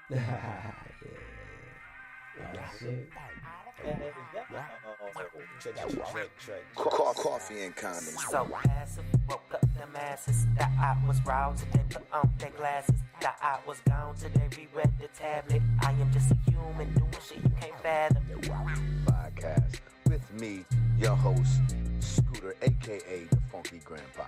Yeah. Oh, shit. Coffee and condoms. So passive, woke up them asses. That I was roused, they put on their glasses. That I was gone today, reread the tablet. I am just a human doing shit you can't fathom. Podcast with me, your host, Scooter, aka the Funky Grandpa.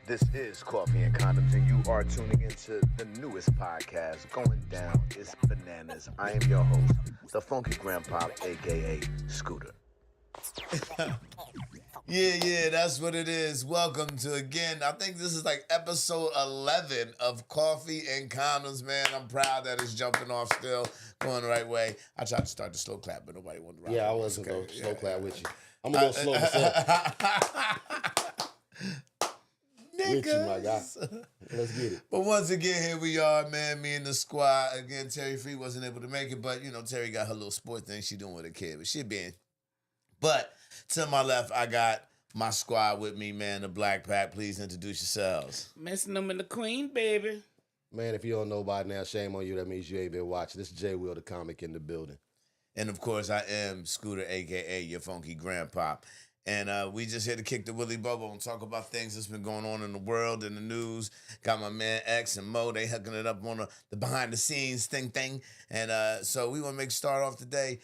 This is Coffee and Condoms, and you are tuning into the newest podcast going down. It's bananas. I am your host, the Funky Grandpa, aka Scooter. Yeah, that's what it is. Welcome to, again, I think this is like episode 11 of Coffee and Condoms, man. I'm proud that it's jumping off still, going the right way. I tried to start the slow clap, but nobody wanted to rock. Yeah, I wasn't going to slow clap with you. I'm going to go slow myself. With you, my guy. Let's get it. But once again, here we are, man. Me and the squad. Again, Terry Free wasn't able to make it, but, you know, Terry got her little sport thing she doing with her kid. But she been. But to my left, I got my squad with me, man, the Black Pack. Please introduce yourselves. Miss Newman, the Queen, baby. Man, if you don't know by now, shame on you. That means you ain't been watching. This is JWill, the comic in the building. And, of course, I am Scooter, a.k.a. your funky grandpa. And we just here to kick the Willy Bubble and talk about things that's been going on in the world, in the news. Got my man X and Mo. They hooking it up on the behind-the-scenes thing. And so we want to start off today.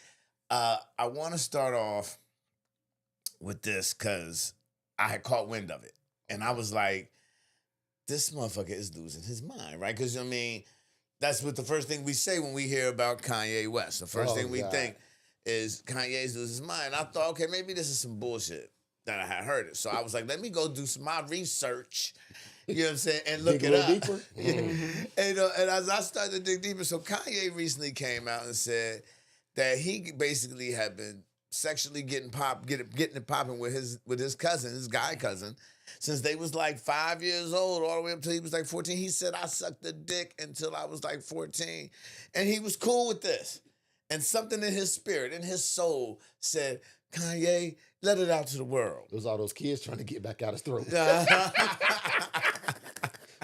I want to start off with this because I had caught wind of it. And I was like, this motherfucker is losing his mind, right? Because, I mean, that's what the first thing we say when we hear about Kanye West. The first thing we think is Kanye's losing his mind. I thought, okay, maybe this is some bullshit that I had heard it. So I was like, let me go do some my research, you know what I'm saying, and look it up. Deeper? And as I started to dig deeper, so Kanye recently came out and said that he basically had been sexually getting it popping with his cousin, his guy cousin, since they was like 5 years old, all the way up till he was like 14. He said, I sucked the dick until I was like 14. And he was cool with this. And something in his spirit, in his soul, said, Kanye, let it out to the world. It was all those kids trying to get back out his throat.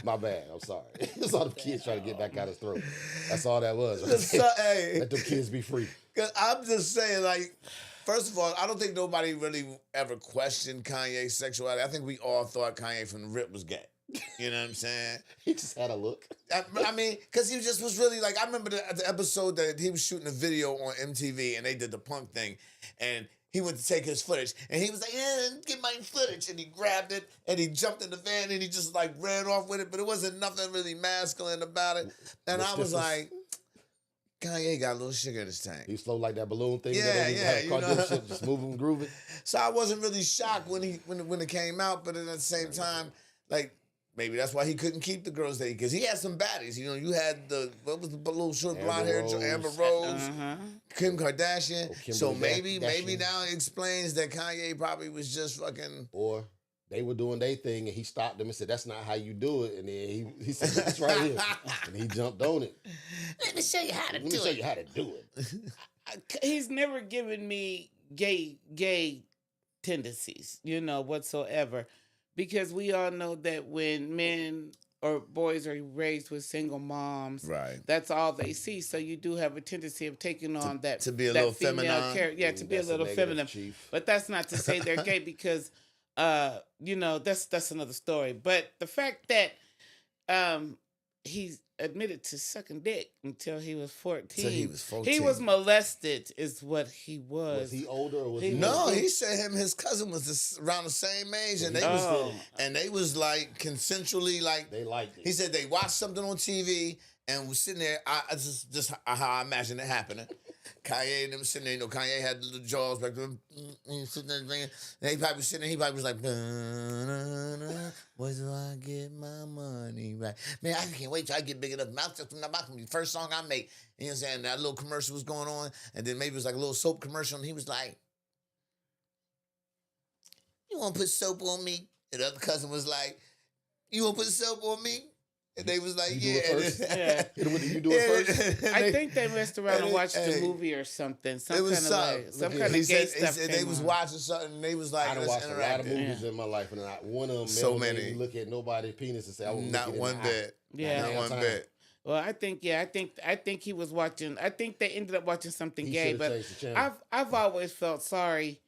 My bad. I'm sorry. It was all the kids trying to get back out his throat. That's all that was. Right? Let them kids be free. Cause I'm just saying, like, first of all, I don't think nobody really ever questioned Kanye's sexuality. I think we all thought Kanye from the rip was gay. You know what I'm saying? He just had a look. I mean, because he just was really like, I remember the episode that he was shooting a video on MTV and they did the punk thing and he went to take his footage and he was like, yeah, get my footage. And he grabbed it and he jumped in the van and he just like ran off with it, but it wasn't nothing really masculine about it. And I was like, Kanye got a little sugar in his tank. He slow like that balloon thing. Yeah, you know? Shit, just moving, grooving. So I wasn't really shocked when it came out, but at the same time, like, maybe that's why he couldn't keep the girls there, because he had some baddies. You know, you had what was the little short blonde hair, Amber Rose, Kim Kardashian. So maybe now it explains that Kanye probably was just fucking. Or they were doing their thing and he stopped them and said, that's not how you do it. And then he said, it's right here. And he jumped on it. Let me show you how to do it. Let me show you how to do it. He's never given me gay tendencies, you know, whatsoever. Because we all know that when men or boys are raised with single moms, right, that's all they see. So you do have a tendency of taking on to be a little feminine. Yeah, to be a little feminine. Chief. But that's not to say they're gay because, you know, that's another story. But the fact that he's admitted to sucking dick until he was 14. So he was 14. He was molested is what he was. Was he older or was he No, older? he said his cousin was around the same age, and they was like consensually, like they liked it. He said they watched something on TV and was sitting there. I just how I imagine it happening. Kanye and them sitting there, you know, Kanye had the little jaws back there, sitting there drinking. And he probably was sitting there, he probably was like, where do I get my money right? Man, I can't wait till I get big enough mouth just from the mouth. The first song I make, you know what I'm saying? That little commercial was going on, and then maybe it was like a little soap commercial, and he was like, you want to put soap on me? And the other cousin was like, you want to put soap on me? And they was like, You do yeah. it first? Yeah. You do it first? I think they messed around and watched hey, the movie or something. Some It was kind of like, some Look, kind He of gay said, stuff. they came was on. watching something and they was like, I done let's watched a lot interact. of movies in my life, and not one of them So ever made many. me look at nobody's penis and say, I want Not one bit. Yeah. Not one Time. bit. Well, I think he was watching. I think they ended up watching something He gay. should've But changed the channel. I've always felt sorry.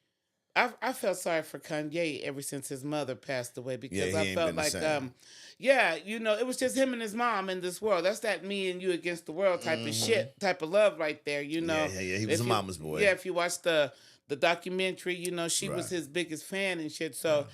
I felt sorry for Kanye ever since his mother passed away because Yeah, he I ain't felt been the like same. yeah, it was just him and his mom in this world. That's that me and you against the world type of shit, type of love right there. You know. Yeah. He was If a mama's boy. Yeah, if you watch the documentary, she was Right. his biggest fan and shit. So,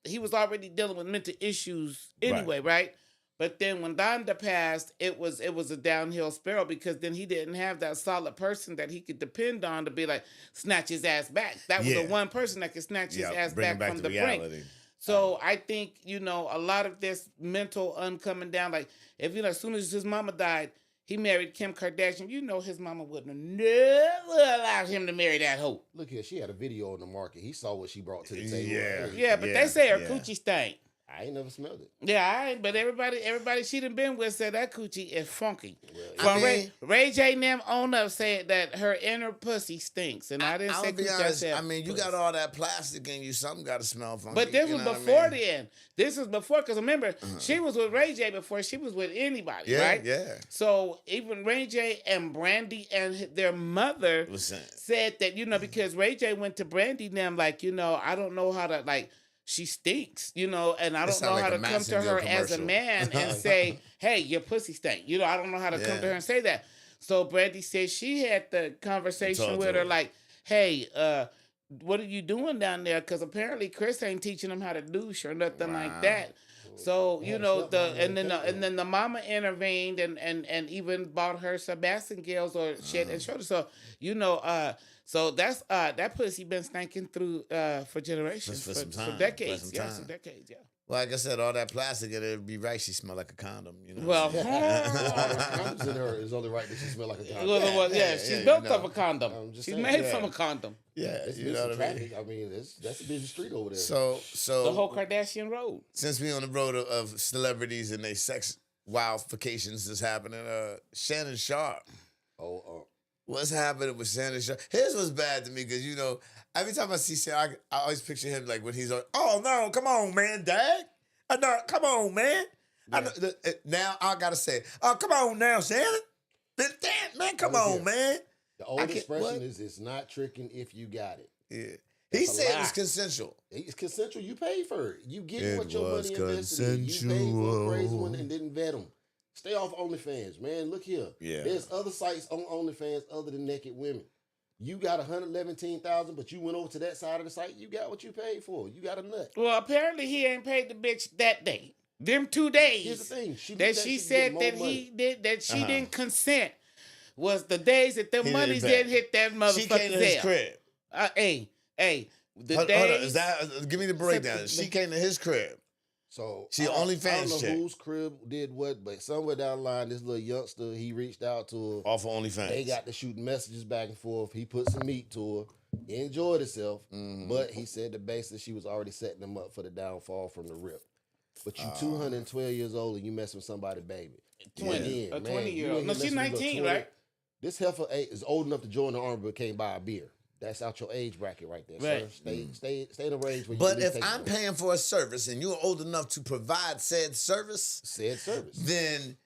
he was already dealing with mental issues anyway, right? But then when Donda passed, it was a downhill spiral because then he didn't have that solid person that he could depend on to be like snatch his ass back. That was Yeah. the one person that could snatch his ass bring back him back from to the reality. brink. So I think a lot of this mental uncoming down. Like if as soon as his mama died, he married Kim Kardashian. His mama wouldn't have never allowed him to marry that hoe. Look here, she had a video on the market. He saw what she brought to the table. Yeah. Yeah, but Yeah, they say her yeah. coochie stank. I ain't never smelled it. Yeah, but everybody she done been with said that coochie is funky. I From mean- Ray J and them on up said that her inner pussy stinks, and I didn't say I'll be coochie. I honest. said I mean, you pussy. got all that plastic in you. Something got to smell funky. But this you was know what I before mean? then. This was before, because remember, she was with Ray J before she was with anybody, Yeah, right? yeah. So even Ray J and Brandy and their mother Listen. said that, because Ray J went to Brandy and them like, I don't know how to, like, she stinks, and I don't know sound how like to a come to Massengill her as a commercial. man and say, hey, your pussy stink. I don't know how to come to Yeah. her and say that. So Brandy said she had the conversation Talk with to her her. like, hey, what are you doing down there? Because apparently Chris ain't teaching them how to douche or nothing like Wow. that. So Yeah, step mom and then the mama intervened and even bought her some Bassingales or shit and showed her. So so that's that pussy been stinking through for generations, For some time, for decades, for some yeah, time. some decades, yeah. Like I said, all that plastic, it'd be right. She smelled like a condom. Well, Condoms in her is only right that she smell like a condom. she's built of a condom. I'm just She's saying, made yeah. from a condom. yeah, It's you know some what I mean. traffic. I mean, that's a busy street over there. So The whole Kardashian road. since we on the road of celebrities and their sex wildfications is happening, Shannon Sharpe. What's happening with Shannon Sharpe? Here's what's bad to me because every time I see Shannon, I always picture him like when he's on. Oh no, come on, man, Dad. No, come on, man. Now I gotta say, oh come on now, Shannon. Damn, man, come Look on, here. man. The old can't- expression what? is it's not tricking if you got it. Yeah. That's He a said it lie. was consensual. It's consensual. You paid for it. You get It what your was money invested in. You paid for a crazy one consensual. and didn't vet them. Stay off OnlyFans, man. Look here. Yeah. There's other sites on OnlyFans other than naked women. You got 117,000, but you went over to that side of the site. You got what you paid for. You got a nut. Well, apparently he ain't paid the bitch that day. Them 2 days. Here's the thing. She that looked at she you said get that more he did that she Uh-huh. didn't consent was the days that them He monies didn't didn't hit that motherfucker's She came to his Zelle. crib. The Hold days. on, is that? Give me the breakdown. She came to his crib. So She I don't OnlyFans know chick. whose crib did what, but somewhere down the line, this little youngster, he reached out to her. Off of OnlyFans. They got to shoot messages back and forth. He put some meat to her. He enjoyed himself, but he said that basically she was already setting him up for the downfall from the rip. But you 212 years old and you messing with somebody, baby. 20, a man, 20-year-old. you No, ain't she's messing with a little 19, 20. right? This heifer is old enough to join the army but can't buy a beer. That's out your age bracket right there, Right. sir. Stay in a range where you But at least if take I'm a break. paying for a service and you're old enough to provide said service, said service. then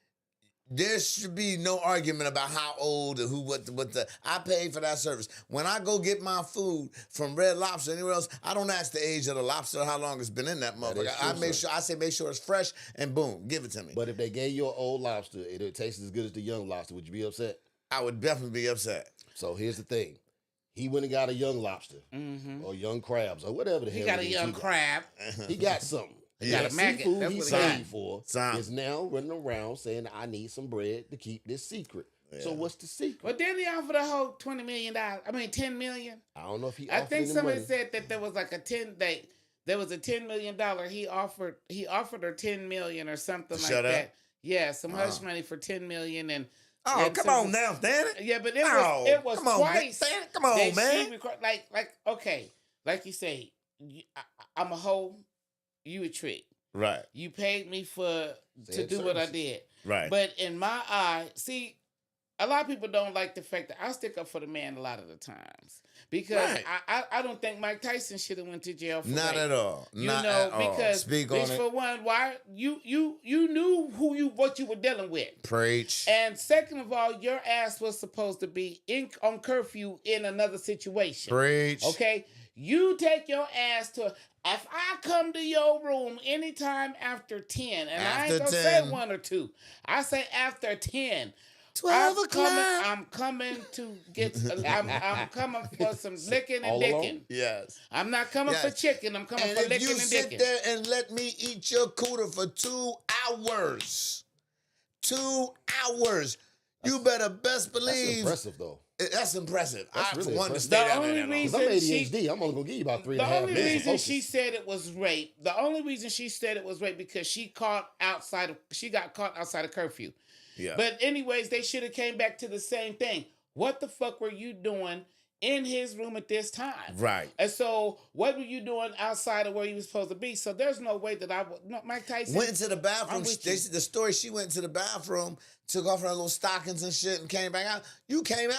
there should be no argument about how old or who, what the. I paid for that service. When I go get my food from Red Lobster or anywhere else, I don't ask the age of the lobster or how long it's been in that motherfucker. is true, I say make sure it's fresh and boom, give it to me. But if they gave you an old lobster, it tastes as good as the young lobster, would you be upset? I would definitely be upset. So here's the thing. He went and got a young lobster or young crabs or whatever the hell He got it a is young crab. He got something. He got a The maggot. seafood That's he what he paid got. for Something. is now running around saying, I need some bread to keep this secret. So what's the secret? But then he offered a whole $20 million. I mean, $10 million. I don't know if he I offered think any somebody money. said that there was like there was a $10 million. He offered her $10 million or something like Shut up. that. Yeah, some hush money for $10 million and. Oh, and come some- on now, Danny. Yeah, but Oh, it was come on, twice. man. Come on, that man. she like okay, like you say, I'm a hoe, you a trick. Right. You paid me to Said do what I services. did. Right. But in my eye, see, a lot of people don't like the fact that I stick up for the man a lot of the times because Right. I don't think Mike Tyson should have went to jail for Not rape. at all. You Not know, at all. because Speak on bitch, it. for one, why you knew what you were dealing with. Preach. And second of all, your ass was supposed to be on curfew in another situation. Preach. Okay? You take your ass to... If I come to your room anytime after 10, and I ain't After gonna 10. say 1 or 2, I say after 10. 12 o'clock. I'm coming to get... I'm coming for some licking and All dicking. alone? Yes. I'm not coming for Yes. chicken. I'm coming And for if licking you and sit dicking. there and let me eat your cooter for 2 hours, 2 hours, you better best That's believe impressive, though. that's impressive. That's I really want to impressive. stay The down only there that long. reason- Because I'm She- ADHD. I'm only going to give you about 3.5 The minutes. only to reason focus. she said it was rape, because she got caught outside of curfew. Yeah. But anyways, they should have came back to the same thing. What the fuck were you doing in his room at this time? Right. And so, what were you doing outside of where you were supposed to be? So there's no way that I would. No, Mike Tyson Went into the bathroom. I'm with you. The story, she went into the bathroom, took off her little stockings and shit, and came back out. You came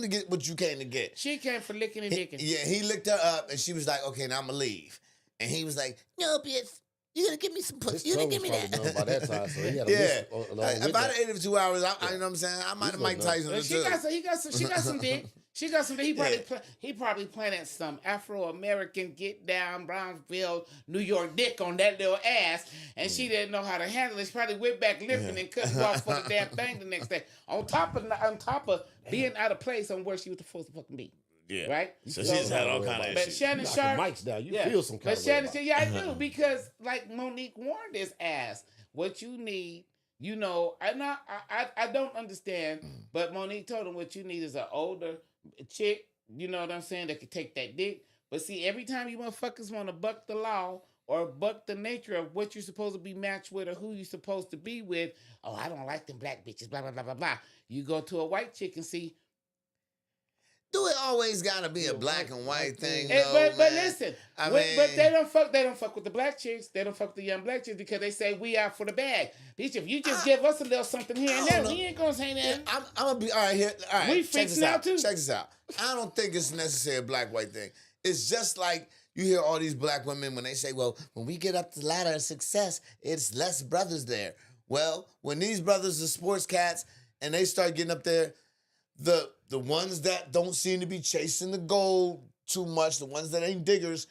to get what you came to get. She came for licking and dicking. Yeah, he licked her up, and she was like, "Okay, now I'm gonna leave." And he was like, "No, bitch, you gonna give me some His pussy? You tongue gonna give was me probably that?" done by that time, so he had a Yeah, list along with about that. 82 hours. You know what I'm saying? I might have He's Mike going Tyson. But she got some dick. She got some dick. He probably planted some Afro-American get down Brownsville, New York dick on that little ass, and she didn't know how to handle it. She probably went back limping and couldn't walk for the damn thing the next day. On top of being out of place on where she was supposed to fucking be. Yeah. Right? So she just had all kind of But issues. Shannon Knocking Sharpe, mics down. You feel some kind but of way Shannon about said, it. yeah, I do, because like Monique warned his ass, what you need, you know, I don't understand, but Monique told him what you need is an older chick, you know what I'm saying, that could take that dick. But see, every time you motherfuckers want to buck the law or buck the nature of what you're supposed to be matched with or who you're supposed to be with, oh, I don't like them black bitches, blah, blah, blah, blah, blah. You go to a white chick and see, Do it always gotta be a black and white thing? But though, but man? listen, I but mean- they don't fuck with the black chicks. They don't fuck with the young black chicks because they say we out for the bag. Bitch, if you just give us a little something here and I there, don't we know. ain't gonna say nothing. I'm gonna be all right here. All right, We check freaks this now, out. too. Check this out. I don't think it's necessarily a black-white thing. It's just like you hear all these black women when they say, "Well, when we get up the ladder of success, it's less brothers there." Well, when these brothers are sports cats and they start getting up there, the ones that don't seem to be chasing the gold too much, the ones that ain't diggers,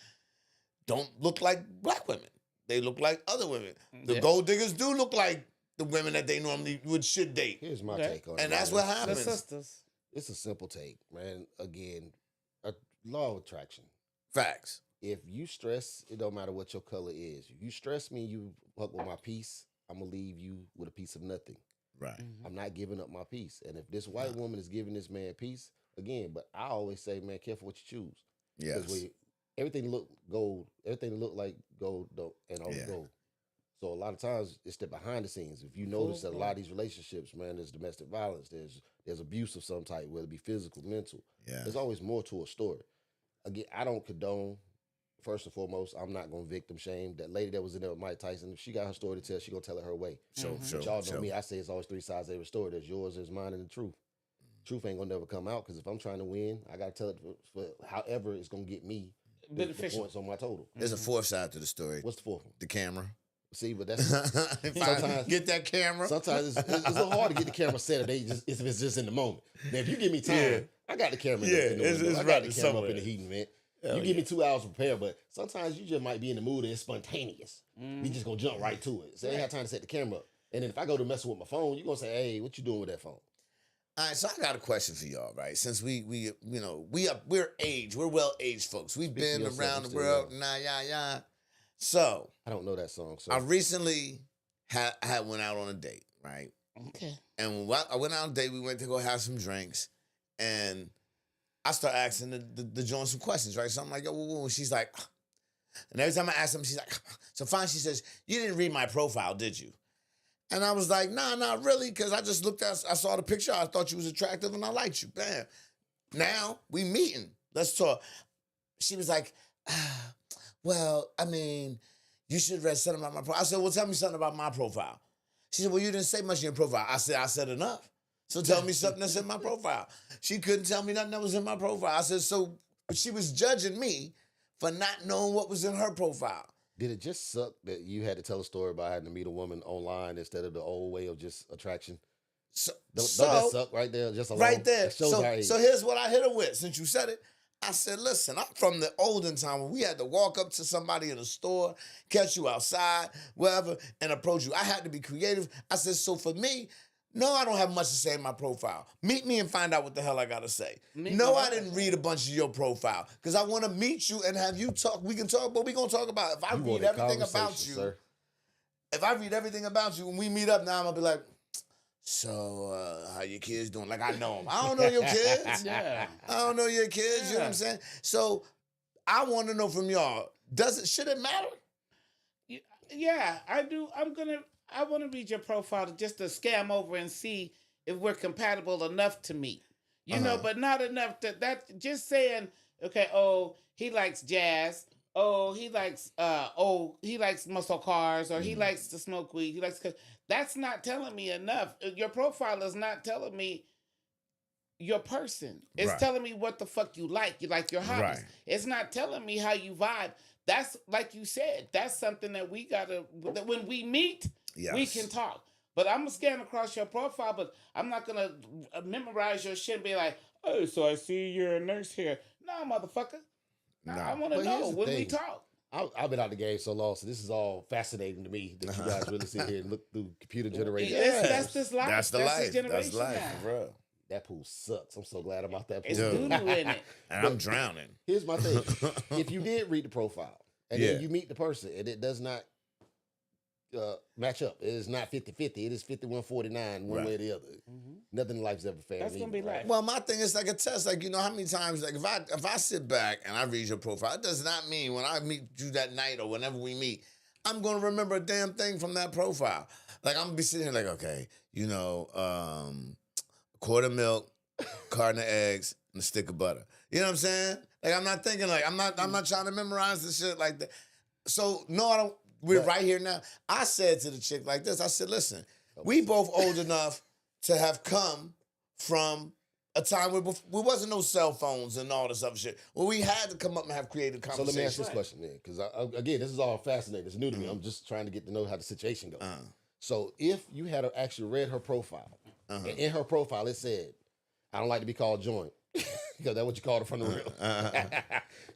don't look like black women. They look like other women. The Yeah. gold diggers do look like the women that they normally should date. Here's my Okay. take on it. And that's man. what The happens. sisters. It's a simple take, man. Again, a law of attraction. Facts. If you stress, it don't matter what your color is. If you stress me, you fuck with my peace, I'm gonna leave you with a piece of nothing. Right. I'm not giving up my peace. And if this white woman is giving this man peace, again, but I always say, man, careful what you choose. Yes. Because everything look gold, everything look like gold don't, and all Yeah. gold. So a lot of times it's the behind the scenes. If you notice that a lot of these relationships, man, there's domestic violence, there's abuse of some type, whether it be physical, mental. Yeah. There's always more to a story. Again, I don't condone. First and foremost, I'm not gonna victim shame. That lady that was in there with Mike Tyson, if she got her story to tell, she gonna tell it her way. Sure, But y'all know me, I say it's always 3 sides to every story. There's yours, there's mine, and the truth. Truth ain't gonna never come out, because if I'm trying to win, I gotta tell it for however it's gonna get me the Beneficial. points on my total. There's a fourth side to the story. What's the fourth one? The camera. See, but that's If I Sometimes- get that camera. sometimes it's a little hard to get the camera set if it's just in the moment. Now, if you give me time, Yeah. I got the camera in Yeah, the it's window. I right got the camera somewhere. up in the heating vent. Hell You give me 2 hours to prepare, but sometimes you just might be in the mood and it's spontaneous. We just gonna jump right to it. So I ain't have time to set the camera up. And then if I go to messing with my phone, you gonna say, "Hey, what you doing with that phone?" All right, so I got a question for y'all, right? Since we're aged, we're well aged folks. We've Speak for been yourself, around the I'm still world, young. So I don't know that song. So I recently had went out on a date, right? Okay. And when I went out on a date, we went to go have some drinks, and I start asking the joint some questions, right? So I'm like, yo, whoa, whoa. She's like, and every time I ask them, she's like, so finally she says, you didn't read my profile, did you? And I was like, nah, not really, because I just I saw the picture, I thought you was attractive, and I liked you. Bam. Now, we meeting. Let's talk. She was like, well, I mean, you should have read something about my profile. I said, well, tell me something about my profile. She said, well, you didn't say much in your profile. I said enough. So tell me something that's in my profile. She couldn't tell me nothing that was in my profile. I said, so she was judging me for not knowing what was in her profile. Did it just suck that you had to tell a story about having to meet a woman online instead of the old way of just attraction? So Don't that suck right there? Just alone? right there. It shows how he- So here's what I hit her with. Since you said it, I said, listen, I'm from the olden time when we had to walk up to somebody in a store, catch you outside, wherever, and approach you. I had to be creative. I said, so for me, no, I don't have much to say in my profile. Meet me and find out what the hell I got to say. No, I didn't read a bunch of your profile because I want to meet you and have you talk. We can talk, but we're going to talk about if I read everything about you. Sir. If I read everything about you, when we meet up now, I'm going to be like, so, how your kids doing? Like, I know them. I don't know your kids. Yeah. I don't know your kids. You know what I'm saying? So, I want to know from y'all, should it matter? Yeah, I do. I want to read your profile just to scam over and see if we're compatible enough to meet. You know, but not enough that just saying, okay, oh, he likes jazz. Oh, he likes muscle cars, or he likes to smoke weed. He likes. That's not telling me enough. Your profile is not telling me your person. It's Right. telling me what the fuck you like. You like your hobbies. Right. It's not telling me how you vibe. That's like you said. That's something that we gotta. That when we meet, we Yes. can talk. But I'm gonna scan across your profile, but I'm not gonna memorize your shit and be like, oh, so I see you're a nurse here. No, motherfucker. No. I want to But here's know the when we thing. talk. I've been out the game so long, so this is all fascinating to me that you guys really sit here and look through computer generated. That's this life. That's the this life. generation That's life, now. for real. That pool sucks. I'm so glad I'm out that pool. It's Dude. doodle in it. And I'm drowning. Here's my thing. If you did read the profile and Yeah. then you meet the person and it does not match up, it is not 50-50. It is 51-49 one way or the other. Nothing in life's ever fair. That's and gonna be even, right? life. Well, my thing is like a test. Like, you know, how many times, like, if I sit back and I read your profile, it does not mean when I meet you that night or whenever we meet, I'm going to remember a damn thing from that profile. Like, I'm going to be sitting here like, okay, you know, a quart of milk, carton of eggs, and a stick of butter. You know what I'm saying? Like, I'm not thinking like, I'm not trying to memorize the shit like that. So, no, I don't. We're right here now. I said to the chick like this, I said, listen, we both old enough to have come from a time where there wasn't no cell phones and all this other shit. Well, we had to come up and have creative So conversations. let me ask this question then, because again, this is all fascinating. It's new to me. I'm just trying to get to know how the situation goes. So if you had actually read her profile, and in her profile it said, "I don't like to be called joint," because that's what you called her from the real.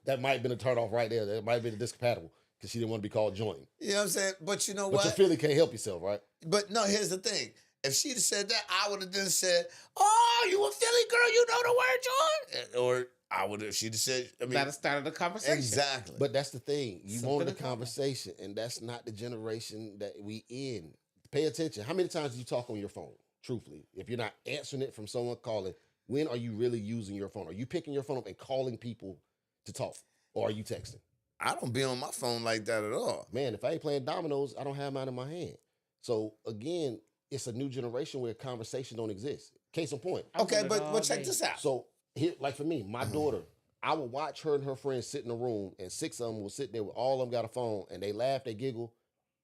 That might have been a turn off right there. That might have been a discompatible because she didn't want to be called joint. You know what I'm saying? But you know But what? your Philly can't help yourself, right? But no, here's the thing. If she'd have said that, I would have then said, "Oh, you a Philly girl? You know the word joint?" Or I would have. She'd have said, "I mean, That'll start the conversation. exactly." But that's the thing. You Something wanted the to talk about. conversation, and that's not the generation that we in. Pay attention. How many times do you talk on your phone? Truthfully, if you're not answering it from someone calling, when are you really using your phone? Are you picking your phone up and calling people to talk, or are you texting? I don't be on my phone like that at all. Man, if I ain't playing dominoes, I don't have mine in my hand. So again, it's a new generation where conversation don't exist. Case in point. I'm Okay, doing it but all check day. this out. So here, like for me, my daughter, I would watch her and her friends sit in a room, and 6 of them will sit there with all of them got a phone, and they laugh, they giggle,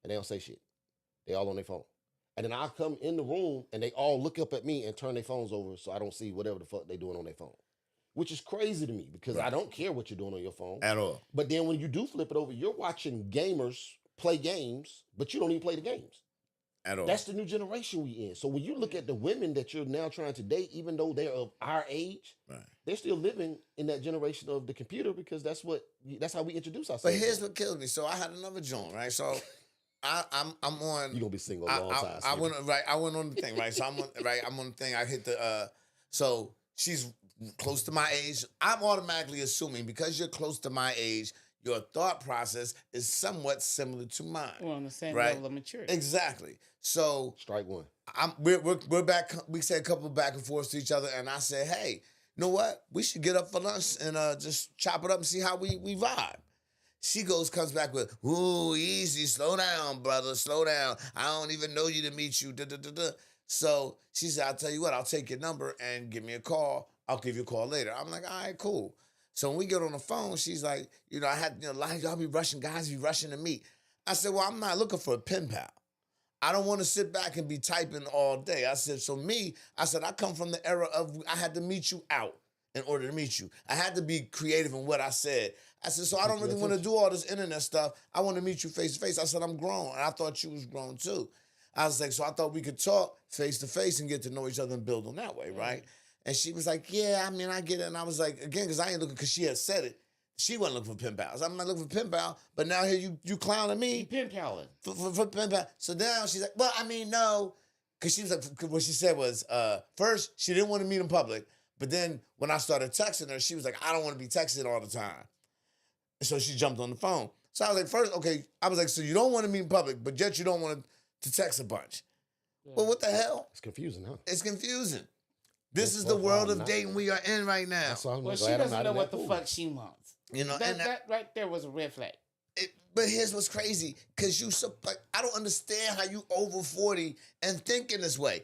and they don't say shit. They all on their phone. And then I come in the room, and they all look up at me and turn their phones over so I don't see whatever the fuck they doing on their phone. Which is crazy to me because I don't care what you're doing on your phone. At all. But then when you do flip it over, you're watching gamers play games, but you don't even play the games. At all. That's the new generation we in. So when you look at the women that you're now trying to date, even though they're of our age, right. they're still living in that generation of the computer because that's how we introduce ourselves. But here's what kills me. So I had another joint, right? So I'm on. You're gonna be single a long time. I went right. I went on the thing, right? So I'm on right. I'm on the thing. I hit the. So she's close to my age. I'm automatically assuming because you're close to my age, your thought process is somewhat similar to mine. We're on the same Right. level of maturity. Exactly. So Strike one. we're back. We said a couple back and forth to each other, and I said, "Hey, you know what? We should get up for lunch and just chop it up and see how we vibe." She comes back with, "Ooh, easy, slow down, brother, slow down. I don't even know you to meet you." So she said, "I'll tell you what. I'll take your number and give me a call. I'll give you a call later." I'm like, "All right, cool." So when we get on the phone, she's like, "You know, I had, a lot of y'all be rushing, guys be rushing to meet." I said, well, I'm not looking for a pen pal. I don't want to sit back and be typing all day. I said, I said, I come from the era of I had to meet you out in order to meet you. I had to be creative in what I said. I said, so I don't really want to do all this internet stuff. I want to meet you face to face. I said, I'm grown. And I thought you was grown too. I was like, so I thought we could talk face to face and get to know each other and build on that way, right? And she was like, yeah, I mean, I get it. And I was like, again, because I ain't looking, because she had said it. She wasn't looking for pen pals. I'm not looking for pen pal, but now here you clowning me. Pen paling. For pen pal. So now she's like, well, I mean, no. Because she was like, what she said was, first, she didn't want to meet in public. But then when I started texting her, she was like, I don't want to be texting all the time. And so she jumped on the phone. So I was like, first, okay. I was like, so you don't want to meet in public, but yet you don't want to text a bunch. Yeah. Well, what the hell? It's confusing, huh? It's confusing. This is the world of dating we are in right now. Well, she doesn't know what the fuck she wants. You know, that right there was a red flag. But here's what's crazy, because I don't understand how you over 40 and thinking this way.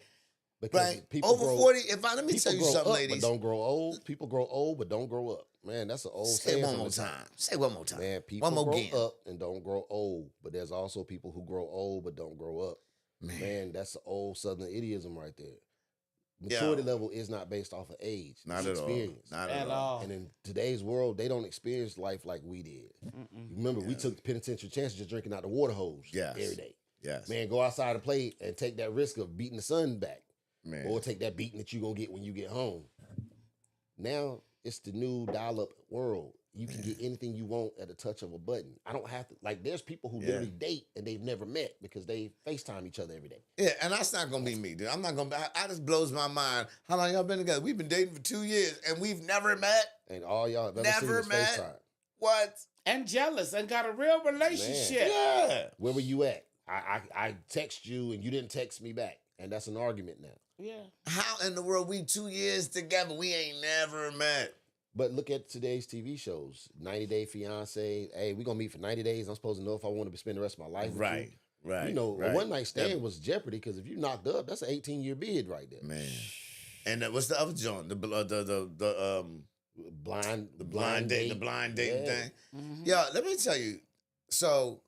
Because right? Over 40, let me tell you something, up, ladies. But don't grow old. People grow old, but don't grow up. Man, that's an old saying. Say one more time. Say one more time. Man, people grow up and don't grow old. But there's also people who grow old but don't grow up. Man, that's an old Southern idiom right there. Maturity level is not based off of age. Not it's at experience. all. Not at all. And in today's world, they don't experience life like we did. Remember, we took the penitentiary chances just drinking out the water hose every day. Yes. Man, go outside and play and take that risk of beating the sun back. Man. Or take that beating that you're going to get when you get home. Now, it's the new dial-up world. You can get anything you want at a touch of a button. I don't have to, there's people who literally date and they've never met because they FaceTime each other every day. Yeah, and that's not going to be me, dude. I'm not going to, I just blows my mind. How long y'all been together? We've been dating for 2 years and we've never met. And all y'all have ever seen is FaceTime. What? And jealous and got a real relationship. Man. Yeah. Where were you at? I text you and you didn't text me back. And that's an argument now. Yeah. How in the world we 2 years together, we ain't never met? But look at today's TV shows. 90 Day Fiance. Hey, we're going to meet for 90 days. I'm supposed to know if I want to spend the rest of my life with you. Right. You know, a one-night stand was Jeopardy because if you knocked up, that's an 18-year bid right there. Man. And what's the other joint? The blind dating thing. Mm-hmm. Yeah, let me tell you. So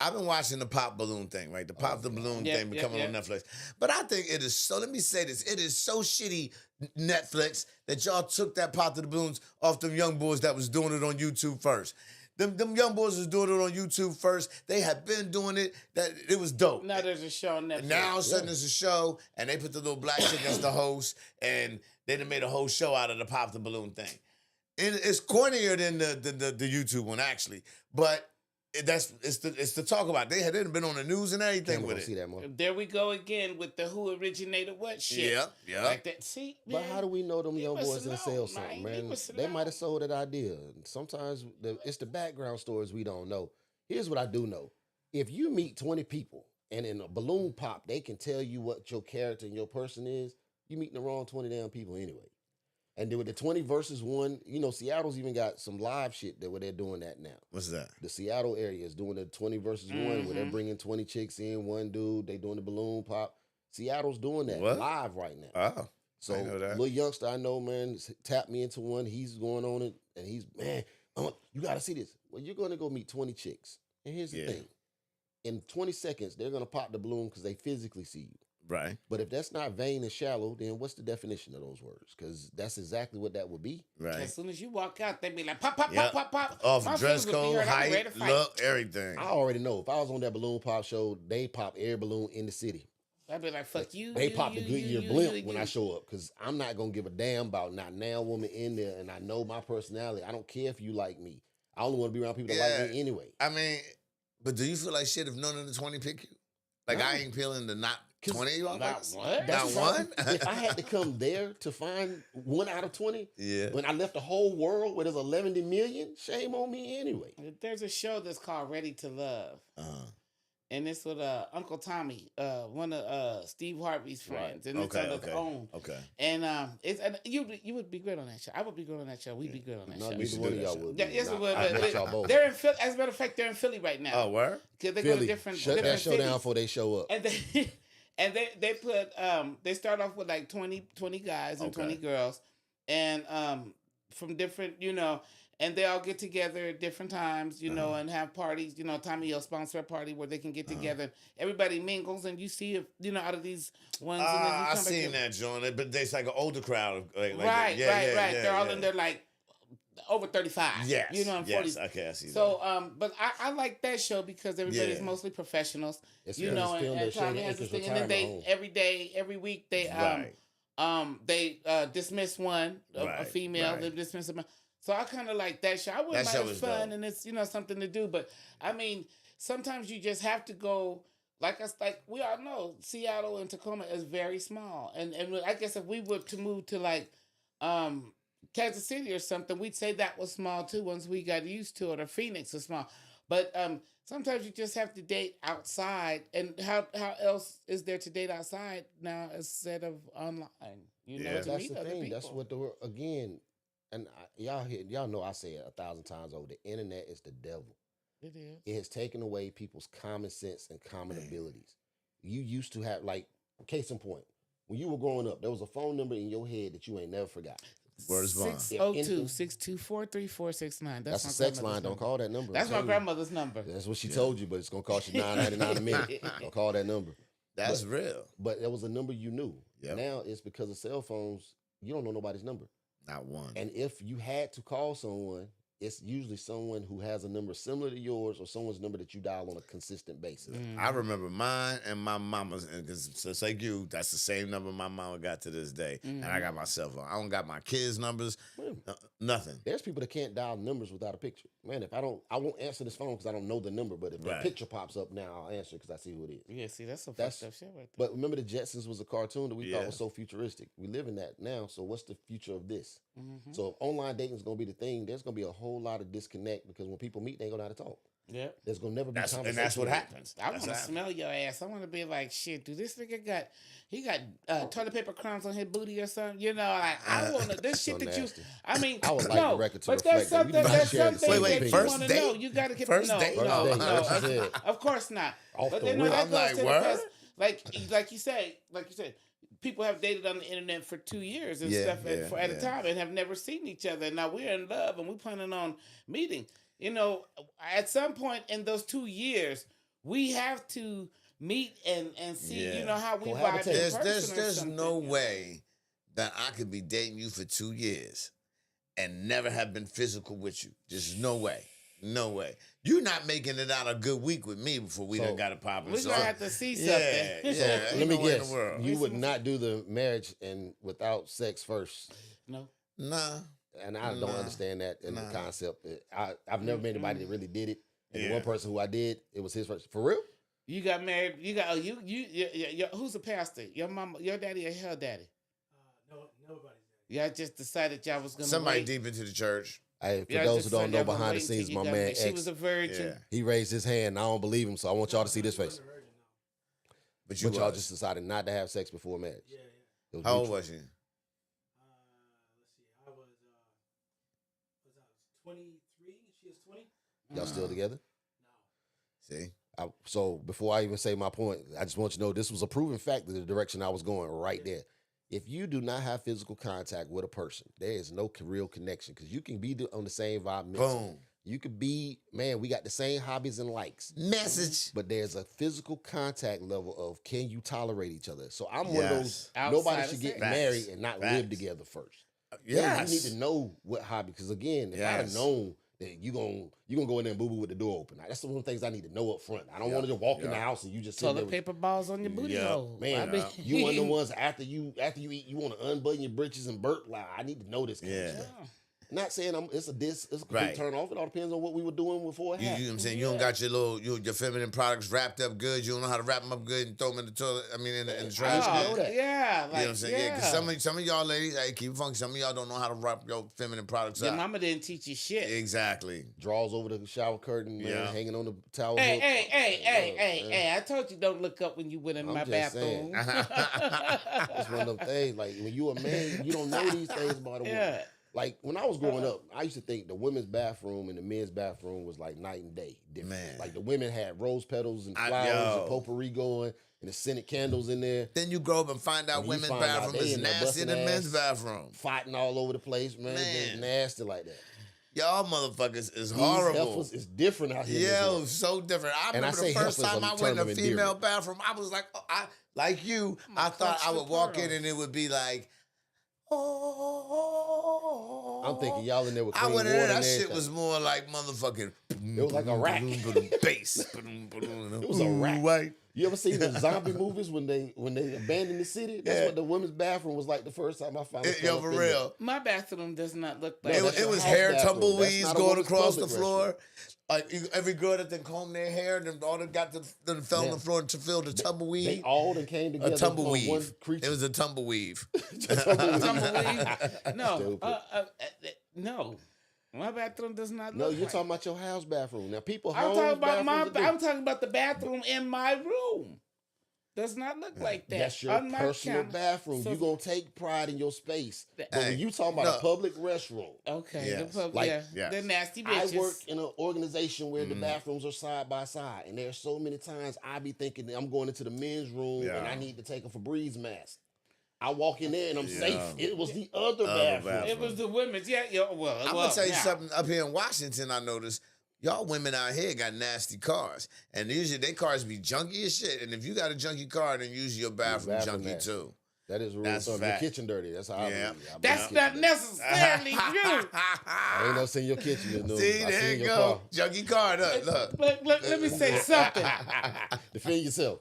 I've been watching the pop balloon thing, right? The pop the balloon thing coming on Netflix. But I think it is so, let me say this, it is so shitty, Netflix, that y'all took that pop the balloons off them young boys that was doing it on YouTube first. Them young boys was doing it on YouTube first. They had been doing it. That it was dope. Now there's a show on Netflix. Now all of a sudden there's a show, and they put the little black chick as the host, and they done made a whole show out of the pop the balloon thing. And it's cornier than the YouTube one, actually. But it's to talk about. They hadn't been on the news and everything with it. See that more. There we go again with the who originated what shit. Yeah. Like that. See, man, but how do we know them young boys didn't sell something, man? They might have sold that idea. Sometimes it's the background stories we don't know. Here's what I do know. If you meet 20 people and in a balloon pop, they can tell you what your character and your person is, you meeting the wrong 20 damn people anyway. And then with the 20 versus 1, you know, Seattle's even got some live shit where they're doing that now. What's that? The Seattle area is doing the 20 versus 1 where they're bringing 20 chicks in, one dude, they doing the balloon pop. Seattle's doing that live right now. Oh, so I know that. Little youngster I know, man, tapped me into one. He's going on it, and he's, man, you got to see this. Well, you're going to go meet 20 chicks. And here's the thing. In 20 seconds, they're going to pop the balloon because they physically see you. Right. But if that's not vain and shallow, then what's the definition of those words? Because that's exactly what that would be. Right. As soon as you walk out, they be like, pop, pop, pop, pop, pop. Off dress code, height, look, everything. I already know. If I was on that balloon pop show, they pop every balloon in the city. I'd be like, fuck you. They pop the Goodyear blimp when I show up because I'm not going to give a damn about not now woman in there, and I know my personality. I don't care if you like me. I only want to be around people that like me anyway. I mean, but do you feel like shit if none of the 20 pick you? Like, I ain't feeling the not 20 you all Not what? Not one? If I had to come there to find 1 out of 20, yeah. When I left the whole world where there's 11 million, shame on me anyway. There's a show that's called Ready to Love. And it's with Uncle Tommy, one of Steve Harvey's friends. Right. And it's on its own. Okay. And you would be great on that show. I would be great on that show. We'd be great on that show. Neither one of y'all would. Yes, we would. Y'all both. They're in Philly. As a matter of fact, they're in Philly right now. Oh, where? Because they go to different Shut that show down before they show up. And they put they start off with like 20 guys and 20 girls, and from different, you know. and they all get together at different times, you know, and have parties. You know, Tommy will sponsor a party where they can get together. Everybody mingles, and you see if you know out of these ones. And then you I come back seen in. that, John. But there's like an older crowd. Right. Right. They're all in there like over 35. Yes. You know, and 40s. Yes. Okay, I see So, that. but I like that show because everybody's Yeah. mostly professionals. It's You filmed- know, it's filmed and at Tommy Shady has this Acres thing, and then they Retirement Home. every week they Right. they dismiss one a Right, female. right. They dismiss a. So I kind of like that show. I wouldn't That mind. show It's is fun dope. and it's something to do. But I mean, sometimes you just have to go. Like we all know, Seattle and Tacoma is very small, and I guess if we were to move to like Kansas City or something, we'd say that was small too once we got used to it. Or Phoenix is small, but sometimes you just have to date outside. And how else is there to date outside now instead of online? You know, Yeah. to That's meet the other thing. people. That's what again. And y'all know I say it 1,000 times over. The internet is the devil. It is. It has taken away people's common sense and common abilities. You used to have, like, case in point, when you were growing up, there was a phone number in your head that you ain't never forgot. Word is bond. 602-624-3469. That's my a sex grandmother's line. Don't number. call that number. That's I'm my telling you. grandmother's number. That's what she told you, but it's gonna cost you $9.99 a minute. Don't call that number. That's real. But it was a number you knew. Yep. Now it's because of cell phones. You don't know nobody's number. Not one. And if you had to call someone, it's usually someone who has a number similar to yours or someone's number that you dial on a consistent basis. I remember mine and my mama's, and just like you, that's the same number my mama got to this day, and I got my cell phone. I don't got my kids' numbers, nothing. There's people that can't dial numbers without a picture. Man, I won't answer this phone because I don't know the number, but if Right. that picture pops up now, I'll answer because I see who it is. Yeah, see, that's some That's- fucked up shit right there. But remember the Jetsons was a cartoon that we thought Yeah. was so futuristic. We live in that now, so what's the future of this? Mm-hmm. So if online dating is going to be the thing, there's going to be a whole lot of disconnect because when people meet, they ain't going to know how to talk. Yep. There's going to never be And conversation. that's what happens. I That's want to what smell your ass. I want to be like, shit, dude, this nigga got toilet paper crumbs on his booty or something. You know, like, I want to, this So shit that nasty. I mean, I would like no, the record to but that's reflect that. We something, do not that's share the something same that opinion. you First want to date? know. You got to get, First no, date? First no, date, no, that's what she said. of course not. Off But the then rip. that I'm goes like, to the word? past, like you said, people have dated on the internet for 2 years and Yeah, stuff at a yeah. time and have never seen each other. Now we're in love and we're planning on meeting. You know, at some point in those 2 years, we have to meet and see, Yeah. you know, how we Cohabitate. vibe in person or There's something. no way that I could be dating you for 2 years and never have been physical with you. There's no way. No way. You're not making it out a good week with me before we So, done got it popping. We're So, going to have to see yeah, something. yeah. Let Ain't me no way in guess. the world. You would not do the marriage and without sex first. No. Nah. And I don't understand that in the Nah. concept. I've never met anybody that really did it. And the Yeah. one person who I did, it was his first. For real? You got married. You got who's a pastor? Your mama, your daddy, or her daddy? Nobody's Y'all just decided y'all was gonna Somebody wait. deep into the church. Hey, for Y'all those just who don't decided know, y'all gonna behind the wait until scenes, you my got man married. She X, was a virgin. Yeah. he raised his hand. I don't believe him, so I want y'all to see this face. But you But y'all was. just decided not to have sex before marriage. Yeah. It was How old mutual. was you? Let's see. I was 23. She was 20. Y'all still together? See? So before I even say my point, I just want you to know this was a proven fact of the direction I was going right there. If you do not have physical contact with a person, there is no real connection because you can be on the same vibe mentally. Boom. You could be, man, we got the same hobbies and likes. Message. But there's a physical contact level of can you tolerate each other? So I'm one of those, Outside nobody of should get sex. married and not live Facts. together first. Yes. You need to know what hobby, because again, if I'd have Yes. known that you gonna go in there and boo-boo with the door open. That's one of the things I need to know up front. I don't want to just walk in the house and you just sit there Toilet with, paper balls on your booty Yeah. hole. man, I mean- you one of the ones after you eat, you want to unbutton your britches and burp. Like, I need to know this kind of Yeah. stuff. Not saying it's a complete Right. turn off. It all depends on what we were doing before it You know happened. what I'm saying? You don't got your feminine products wrapped up good. You don't know how to wrap them up good and throw them in the toilet. I mean, in the trash. I good. know that. Yeah, like, You know what I'm saying? Yeah, because some of y'all ladies, hey, keep it funky. Some of y'all don't know how to wrap your feminine products Your up. mama didn't teach you shit. Exactly. Draws over the shower curtain, man, Yeah. hanging on the towel Hey, hook. hey! I told you don't look up when you went in I'm my just saying. bathroom. It's one of them things. Like when you a man, you don't know these things about a woman. Yeah. Like when I was growing up, I used to think the women's bathroom and the men's bathroom was like night and day different. Man. Like the women had rose petals and I- flowers yo. and potpourri going and the scented candles in there, Then you grow up and find out And you women's find out bathroom they is in there nasty busting than men's ass. bathroom. fighting all over the place, man. Man. Just nasty like that. Y'all motherfuckers is These horrible. heifers is different out here. in this Yeah, world. so different. I And I remember the say first heifers time on I the went in term a of female endearment. bathroom, I was like, like you, I thought I clutch the would walk in pearls. and it would be like, oh. I'm thinking y'all in there with I clean went water in there, and that shit everything. was more like motherfucking. It was like a rack. Bass. It was a rack. Right. You ever seen the zombie movies when they abandoned the city? That's Yeah. what the women's bathroom was like the first time I found it. Yo, for real. My bathroom does not look like No, It was, that's it a was house hair bathroom. tumbleweeds That's not a going woman's across the public floor. Like every girl that then combed their hair, then all that got then fell on Yeah. the floor to fill the tumbleweed. They all done came together. A on tumbleweave. One creature. It was a tumbleweave. tumbleweed. No, Stupid. no. My bathroom does not No, look you're like. talking about your house bathroom. Now, people I'm homes talking about bathrooms are I'm talking about the bathroom in my room. Does not look like that. That's your on my personal counter. bathroom. So- You're going to take pride in your space. But Hey, when you talking about no. a public restroom, Okay, Yes. the pub, Like- yeah, Yes. the nasty I bitches. work in an organization where the bathrooms are side by side. And there's so many times I be thinking that I'm going into the men's room and Yeah. I need to take a Febreze mask. I walk in there and I'm Yeah. safe. It was the other Other bathroom. It was the women's. Yeah. Well, I'm gonna tell you yeah. something. Up here in Washington, I noticed y'all women out here got nasty cars, and usually their cars be junky as shit. And if you got a junky car, then usually your bathroom bathroom junky nasty. too. That is real That's stuff. Your fact. kitchen dirty. That's how I Yeah. believe. I believe That's kitchen not dirty. necessarily true. I ain't never seen your kitchen. You know. See, I there seen you your go. car. Junky car, look. Look, let me say something. Defend yourself.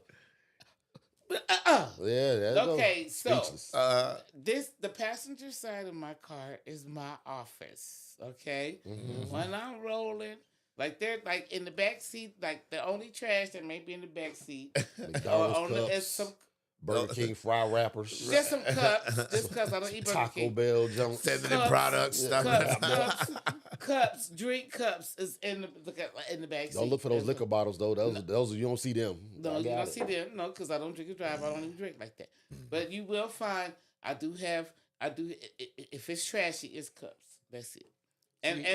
Uh-uh. Yeah, there you go. Okay, so Speechless. the passenger side of my car is my office. Okay, Mm-hmm. when I'm rolling, like they're like in the back seat, like the only trash that may be in the back seat, McDonald's is cups, some Burger King fry wrappers, just some cups. Just because I don't eat Burger Taco King. Bell junk. Feminine Cups, products, stuff like that. Cups, drink cups is in the back seat. Don't look for those liquor bottles though. Those you don't see them. No, I you got don't it. see them. No, because I don't drink and drive. I don't even drink like that. But you will find I do. If it's trashy, it's cups. That's it. And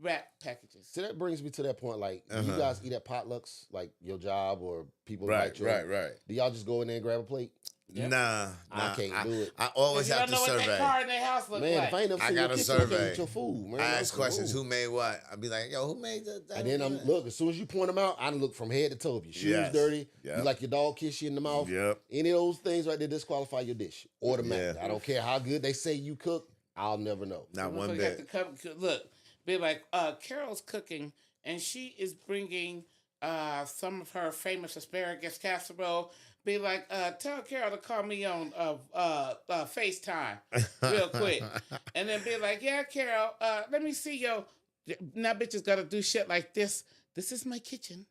wrap packages. So that brings me to that point. Like, do you guys eat at potlucks, like your job or people Right, invite you? right. Do y'all just go in there and grab a plate? Nah, I can't do it. I always You have don't to know what that survey. car in their house look Man, like. if I ain't never I seen your got a kitchen, I can't survey. eat your food, man. I That's ask the questions. rule. Who made what? I'd be like, yo, who made that? And then I'm look, as soon as you point them out, I look from head to toe. If your shoes Yes. dirty, Yep. you like your dog kiss you in the mouth. Yep. Any of those things right there disqualify your dish automatically. Yeah. I don't care how good they say you cook, I'll never know. Not Motherfucker one got bit. to look, be like, Carol's cooking, and she is bringing some of her famous asparagus casserole. Be like, tell Carol to call me on FaceTime real quick. And then be like, yeah, Carol, let me see yo. Now bitches got to do shit like this. This is my kitchen.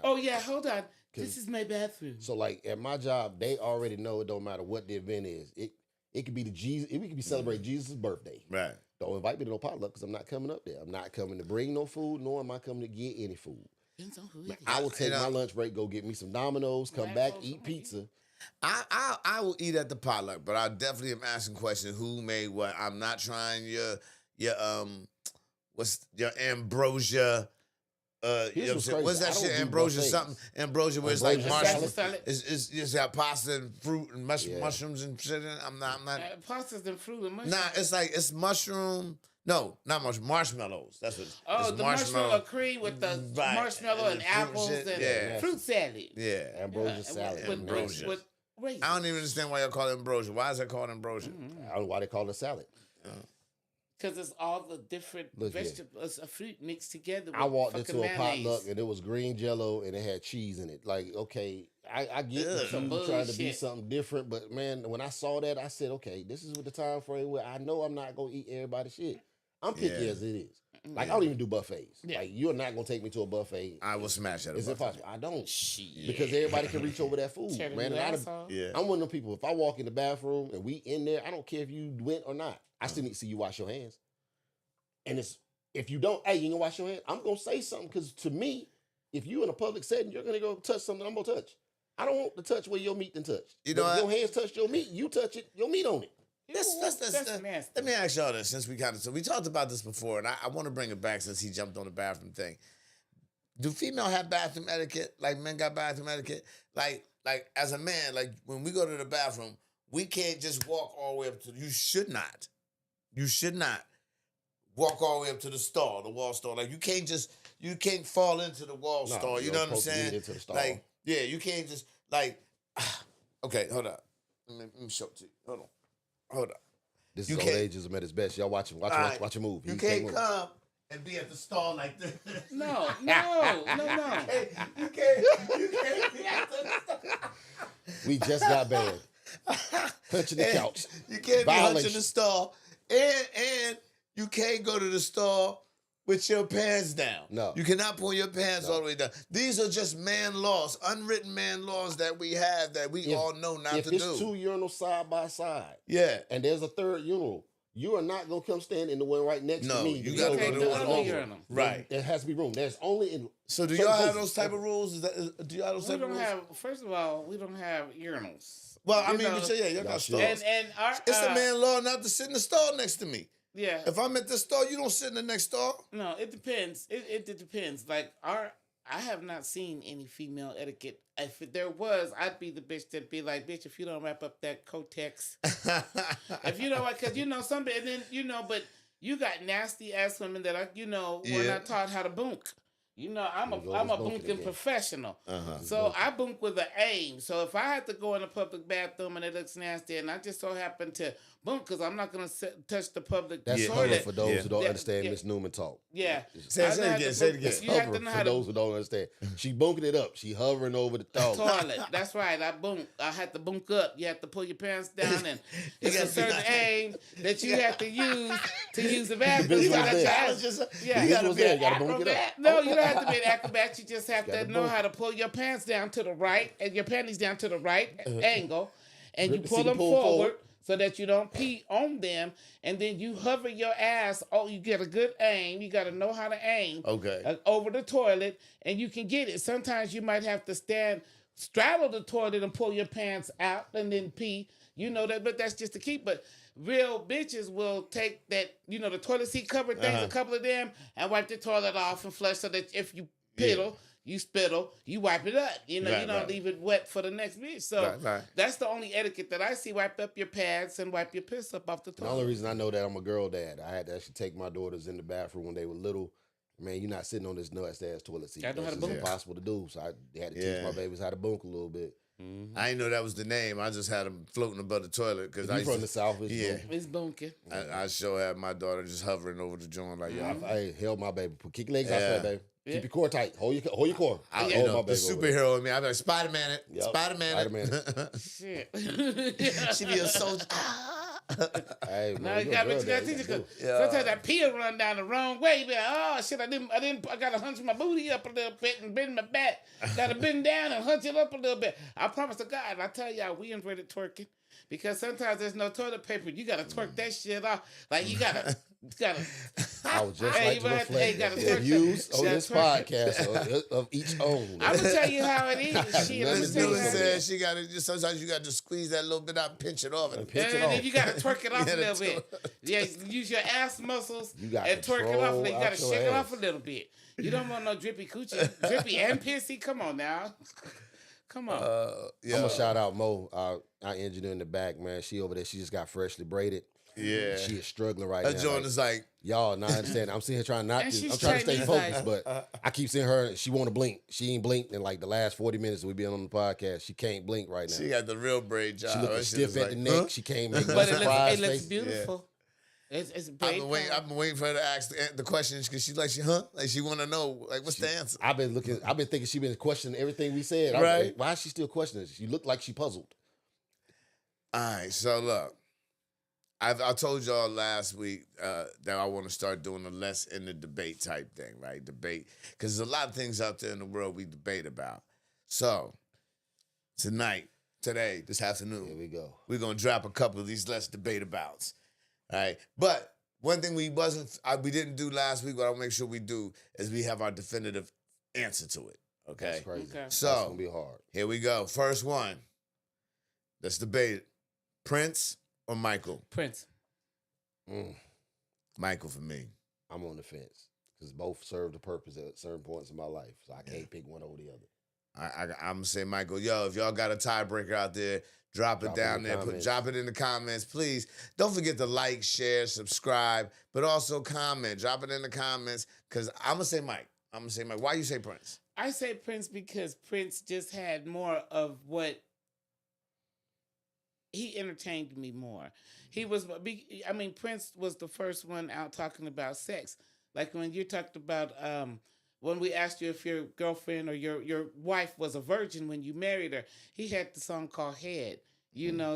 Oh, yeah, hold on. This is my bathroom. So like at my job, they already know it don't matter what the event is. It could be we could be celebrating Jesus' birthday. Right. Don't invite me to no potluck because I'm not coming up there. I'm not coming to bring no food, nor am I coming to get any food. Depends on who it is. I will take You know- my lunch break, go get me some Domino's, come Right, back, folks, eat I'm pizza. I will eat at the potluck, but I definitely am asking questions. Who made what? I'm not trying your what's your ambrosia. You know what I'm what's saying? crazy. What's I that don't shit? do Ambrosia buffets. something. Ambrosia where it's like Ambrosia mushroom. salad. It's just got pasta and fruit and Yeah. mushrooms and shit in it. I'm not. Pastas and fruit and mushrooms. Nah, it's mushroom. No, not mushroom. Marshmallows. That's what. Oh, it's the marshmallow cream with the Right. marshmallow and And the fruit apples shit, and yeah. fruit salad. Yeah. Ambrosia salad. With, Ambrosia. with raisins. I don't even understand why y'all call it ambrosia. Why is it called ambrosia? I don't know why they call it a salad. Because it's all the different Look here. vegetables, a fruit mixed together. With I walked fucking into a mayonnaise. potluck and it was green jello and it had cheese in it. Like, okay, I get that Some you trying to be bullshit. something different, but man, when I saw that, I said, okay, this is what the time frame where I know I'm not gonna eat everybody's shit. I'm picky Yeah. as it is. Like I don't even do buffets. Yeah. Like you're not gonna take me to a buffet. I will smash that. Is it buffet. possible? I don't. Shit. Because everybody can reach over that food, Tear the man. And glass off. Yeah. I'm one of them people. If I walk in the bathroom and we in there, I don't care if you went or not. I still need to see you wash your hands. And it's if you don't, hey, you gonna wash your hands? I'm gonna say something because to me, if you in a public setting, you're gonna go touch something I'm gonna touch. I don't want to touch where your meat done touched. You know But if what? your hands touch your meat, you touch it, your meat on it. That's nasty. Let me ask y'all this, since we we talked about this before, and I want to bring it back since he jumped on the bathroom thing. Do female have bathroom etiquette? Like men got bathroom etiquette? Like as a man, like when we go to the bathroom, we can't just walk all the way up to. You should not. You should not walk all the way up to the stall, the wall stall. Like you can't fall into the wall No, stall. You you're know what I'm supposed to saying? get into the stall. Like, yeah, you can't just like. Okay, hold up. Let me show it to you. Hold up. This You is old can't- ageism at its best. Y'all watch him move. You He can't move. come and be at the stall like this. No. Hey, you can't be at the stall. We just got banned. Touching the And couch. You can't be Violation. hunching the stall. And you can't go to the stall with your pants down. No. You cannot pull your pants No. all the way down. These are just man laws, unwritten man laws that we have that we all know not If to it's do. 2 urinals side by side Yeah. and there's a third urinal, you are not gonna come stand in the one right next No, to me. you gotta go to the one other over. urinal. Right. There has to be room. There's only in. So do certain y'all have places. those type of rules? Do y'all have those We type of don't rules? have. First of all, we don't have urinals. Well, I You mean, know, but yeah, y'all got should. stalls. and our It's a man law not to sit in the stall next to me. Yeah. If I'm at the stall, you don't sit in the next stall. No, it depends. It depends. Like I have not seen any female etiquette. If there was, I'd be the bitch that'd be like, bitch, if you don't wrap up that Kotex, if you know what, because you know somebody, and then you know, but you got nasty ass women that are, you know, were Yeah. not taught how to bunk. You know, I'm There you go, a this bunking bunking again. professional. Uh-huh. So I bunk with an aim. So if I had to go in a public bathroom and it looks nasty, and I just so happen to bunk, because I'm not gonna touch the public That's Yeah. cover toilet. for those Yeah. who don't Yeah. understand Yeah. Miss Newman talk. Yeah. Say it I know how again, to say it bunk. again. You have Cover to know for how those to who don't understand. She bunking it up. She hovering over the toilet. toilet. That's right. I bunk. I had to bunk up. You have to pull your pants down, and it's a gotta be certain like- aim that you have to use the bathroom. The So visual that's there. how- I was just, Yeah. you The gotta visual's be there. an You gotta bunk it up. acrobat. No, you don't have to be an acrobat. You just have to Gotta know bunk. how to pull your pants down to the right and your panties down to the right angle, and Grip you the pull seat them and pull forward forward. so that you don't pee on them, and then you hover your ass. Oh, you get a good aim. You got to know how to aim. Okay. Over the toilet, and you can get it. Sometimes you might have to straddle the toilet and pull your pants out and then pee. You know that, but that's just to keep. But real bitches will take that, you know, the toilet seat cover things, a couple of them, and wipe the toilet off and flush, so that if you piddle, you spittle, you wipe it up. You know, Right, you don't right. leave it wet for the next bitch. So Right. that's the only etiquette that I see. Wipe up your pads and wipe your piss up off the The toilet. only reason I know that I'm a girl dad, I had to actually take my daughters in the bathroom when they were little. Man, you're not sitting on this nuts ass toilet seat. I know how That's to just bunk. impossible to do. So I had to teach Yeah. my babies how to bunk a little bit. I didn't know that was the name. I just had them floating above the toilet because If I you used from to, the South, it's yeah. bunking. It's bunking. I sure had my daughter just hovering over the joint like, yo, I held my baby. Kick your legs Yeah. outside, baby. Yeah. Keep your core tight. Hold your core. I, you hold know, my the baby over there. superhero in me. I'd be like, Spider-Man it. Yep. Spider-Man it. Shit. She be a soldier. Hey, No, man, you you're a got girl to dad, teach you it. gotta 'Cause do it. sometimes that pee will run down the wrong way. You be like, oh shit, I gotta hunch my booty up a little bit and bend my back. Gotta bend down and hunch it up a little bit. I promise to God, I tell y'all, we invented twerking. Because sometimes there's no toilet paper. You gotta twerk that shit off. Like you gotta I would just Hey, like you to might have to- hey, reflect gotta the twerk that. views on Gotta this twerk podcast of each own. I'm gonna tell you how it is. Shit, Nothing I'm to gonna Miss do tell you with Newman how it said is. she got to just sometimes you got to squeeze that little bit out and pinch it off. And pinch it And off. then you gotta twerk it off Yeah, a little that's bit. Yeah, use your ass muscles You got and twerk it off. control You gotta out your shake it ass. off a little bit. You don't want no drippy coochie, drippy and pissy. Come on now, come on. yeah. I'm gonna shout out Mo, our engineer in the back, man. She over there. She just got freshly braided. Yeah. She is struggling right That now. joint like, is like, y'all not understand. I'm sitting here trying not And to. she's I'm trying to stay Chinese, focused, like- but I keep seeing her. She want to blink. She ain't blinked in like the last 40 minutes that we've been on the podcast. She can't blink right now. she got the real braid job. She looking That shit stiff is at like, the neck. huh? She can't make no But surprise it looks face. beautiful. It's I've braid been waiting. color. I've been waiting for her to ask the questions because she's like, like she want to know, like, what's the answer? I've been thinking she been questioning everything we said. I'm Right. like, why is she still questioning? She looked like she puzzled. All right, so look, I told y'all last week that I want to start doing a less in the debate type thing, right? Debate, because there's a lot of things out there in the world we debate about. So today, this Here afternoon, we go. we're gonna drop a couple of these let's debate abouts. All right, but one thing we didn't do last week, but I'll make sure we do is we have our definitive answer to it. Okay, That's crazy. Okay. That's so gonna be hard. here we go. First one. Let's debate it. Prince or Michael? Prince. Michael for me. I'm on the fence because both served a purpose at certain points in my life, so I can't pick one over the other. I'm gonna say, Michael, yo, if y'all got a tiebreaker out there, drop it down there. Drop it in the comments, please. Don't forget to like, share, subscribe, but also comment. Drop it in the comments, because I'm gonna say Mike. Why you say Prince? I say Prince because Prince just had more of what he entertained me more. He was, Prince was the first one out talking about sex. Like when you talked about, when we asked you if your girlfriend or your wife was a virgin when you married her, he had the song called Head,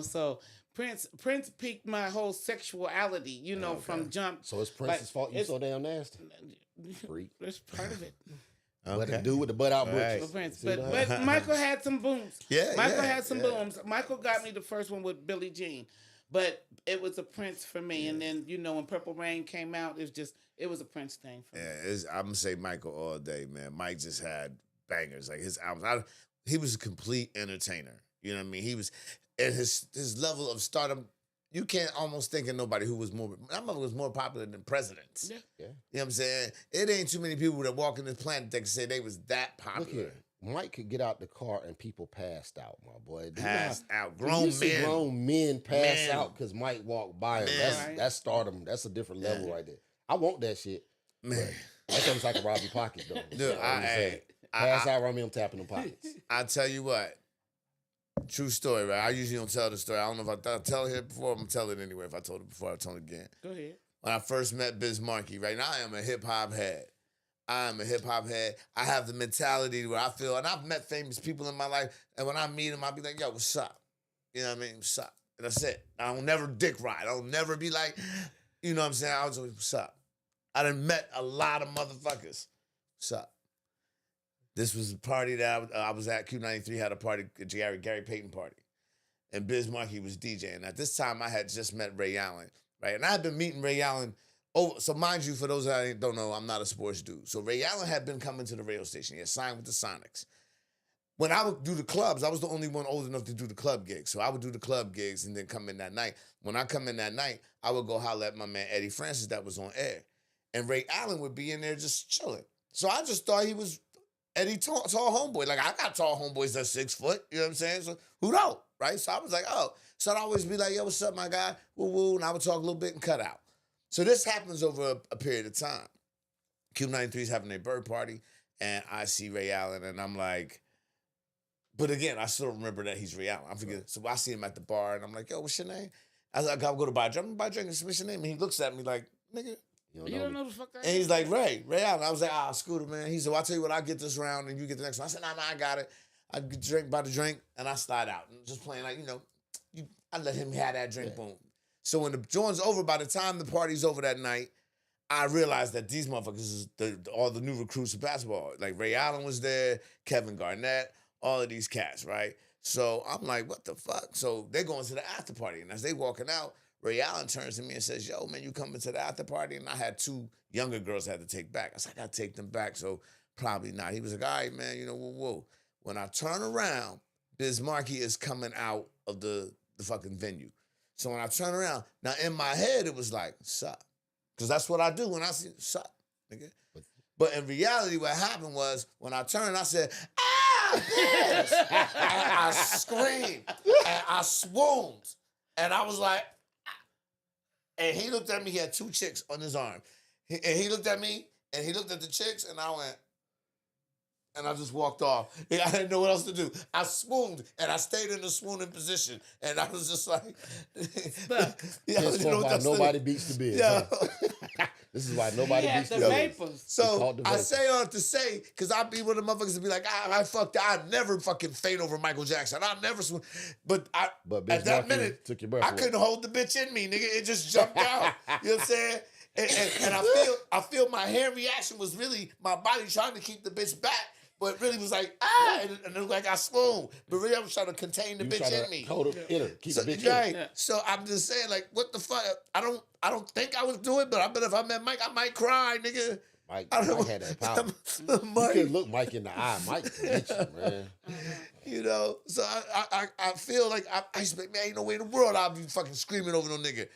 so Prince piqued my whole sexuality, from jump. So it's Prince's fault you so damn nasty? Freak. That's part of it. What to do with the butt out Right. butchers. But Michael had some booms. Michael had some yeah. booms. Michael got me the first one with Billie Jean. But it was a Prince for me. Yeah. And then, when Purple Rain came out, it was a Prince thing for me. I'm going to say Michael all day, man. Mike just had bangers. Like his albums. He was a complete entertainer. You know what I mean? He was, and his level of stardom, you can't almost think of nobody who was more, that mother was more popular than presidents. Yeah. Yeah. You know what I'm saying? It ain't too many people that walk in this planet that can say they was that popular. Look here. Mike could get out the car and people passed out, my boy. Passed out. You Grown see men. grown men pass out because Mike walked by him. That's stardom. That's a different level right there. I want that shit. Man. That comes like a Robbie pocket, though. Dude, pass out around me, I'm tapping them pockets. I tell you what. True story, right? I usually don't tell the story. I don't know if I tell it before. I'm going to tell it anyway. If I told it before, I'll tell it again. Go ahead. When I first met Biz Markie, right? Now I am a hip-hop head. I have the mentality where I feel, and I've met famous people in my life, and when I meet them, I'll be like, yo, what's up? You know what I mean? What's up? And that's it. I don't never dick ride. I don't never be like, you know what I'm saying? I was always, what's up? I done met a lot of motherfuckers. What's up? This was a party that I was at. Q93 had a party, a Gary Payton party. And Biz Markie was DJing. At this time, I had just met Ray Allen, right? And I had been meeting Ray Allen. Oh, so mind you, for those that don't know, I'm not a sports dude. So Ray Allen had been coming to the radio station. He had signed with the Sonics. When I would do the clubs, I was the only one old enough to do the club gigs. So I would do the club gigs and then come in that night. When I come in that night, I would go holler at my man Eddie Francis that was on air. And Ray Allen would be in there just chilling. So I just thought he was Eddie tall homeboy. Like, I got tall homeboys that's 6 foot. You know what I'm saying? So who don't, right? So I was like, oh. So I'd always be like, yo, what's up, my guy? Woo woo. And I would talk a little bit and cut out. So this happens over a period of time. Q93 is having their bird party, and I see Ray Allen, and I'm like, but again, I still remember that he's Ray Allen. I forget. So I see him at the bar, and I'm like, yo, what's your name? I was like, I'll go to buy a drink. What's your name? And he looks at me like, nigga. You don't know the fuck I And he's like, Ray Allen. I was like, Scooter, man. He said, well, I'll tell you what, I'll get this round, and you get the next one. I said, nah, I got it. I buy the drink, and I slide out. And just playing like, I let him have that drink, boom. So when the joint's over, by the time the party's over that night, I realized that these motherfuckers is all the new recruits of basketball. Like Ray Allen was there, Kevin Garnett, all of these cats, right? So I'm like, what the fuck? So they going to the after party. And as they walking out, Ray Allen turns to me and says, yo, man, you coming to the after party? And I had 2 younger girls I had to take back. I was like, I got to take them back, so probably not. He was like, all right, man, whoa. When I turn around, Biz Markie is coming out of the fucking venue. So when I turn around, now in my head, it was like, sup. Because that's what I do when I see, sup, nigga. But in reality, what happened was, when I turned, I said, Biz! And I screamed, and I swooned. And I was like, and he looked at me, he had 2 chicks on his arm. And he looked at me, and he looked at the chicks, and I went, and I just walked off. I didn't know what else to do. I swooned, and I stayed in the swooning position. And I was just like, nobody beats the biz. Yeah. Huh? This is why nobody beats the vapors. So I say all to say, because I'd be one of the motherfuckers to be like, I fucked, I'd never fucking faint over Michael Jackson. I'd never swoon. But at that minute, took your breath I couldn't hold the bitch in me, nigga. It just jumped out. You know what I'm saying? And I feel my hand reaction was really my body trying to keep the bitch back. But really was like, and it looked like I swooned. But really I was trying to contain the bitch in me. Hold it in her. Keep the bitch right. in her. So I'm just saying, like, what the fuck? I don't think I was doing it, but I bet if I met Mike, I might cry, nigga. Mike had that power. You couldn't look Mike in the eye. Mike can get you, man. So I feel like I expect, man, ain't no way in the world I'll be fucking screaming over no nigga.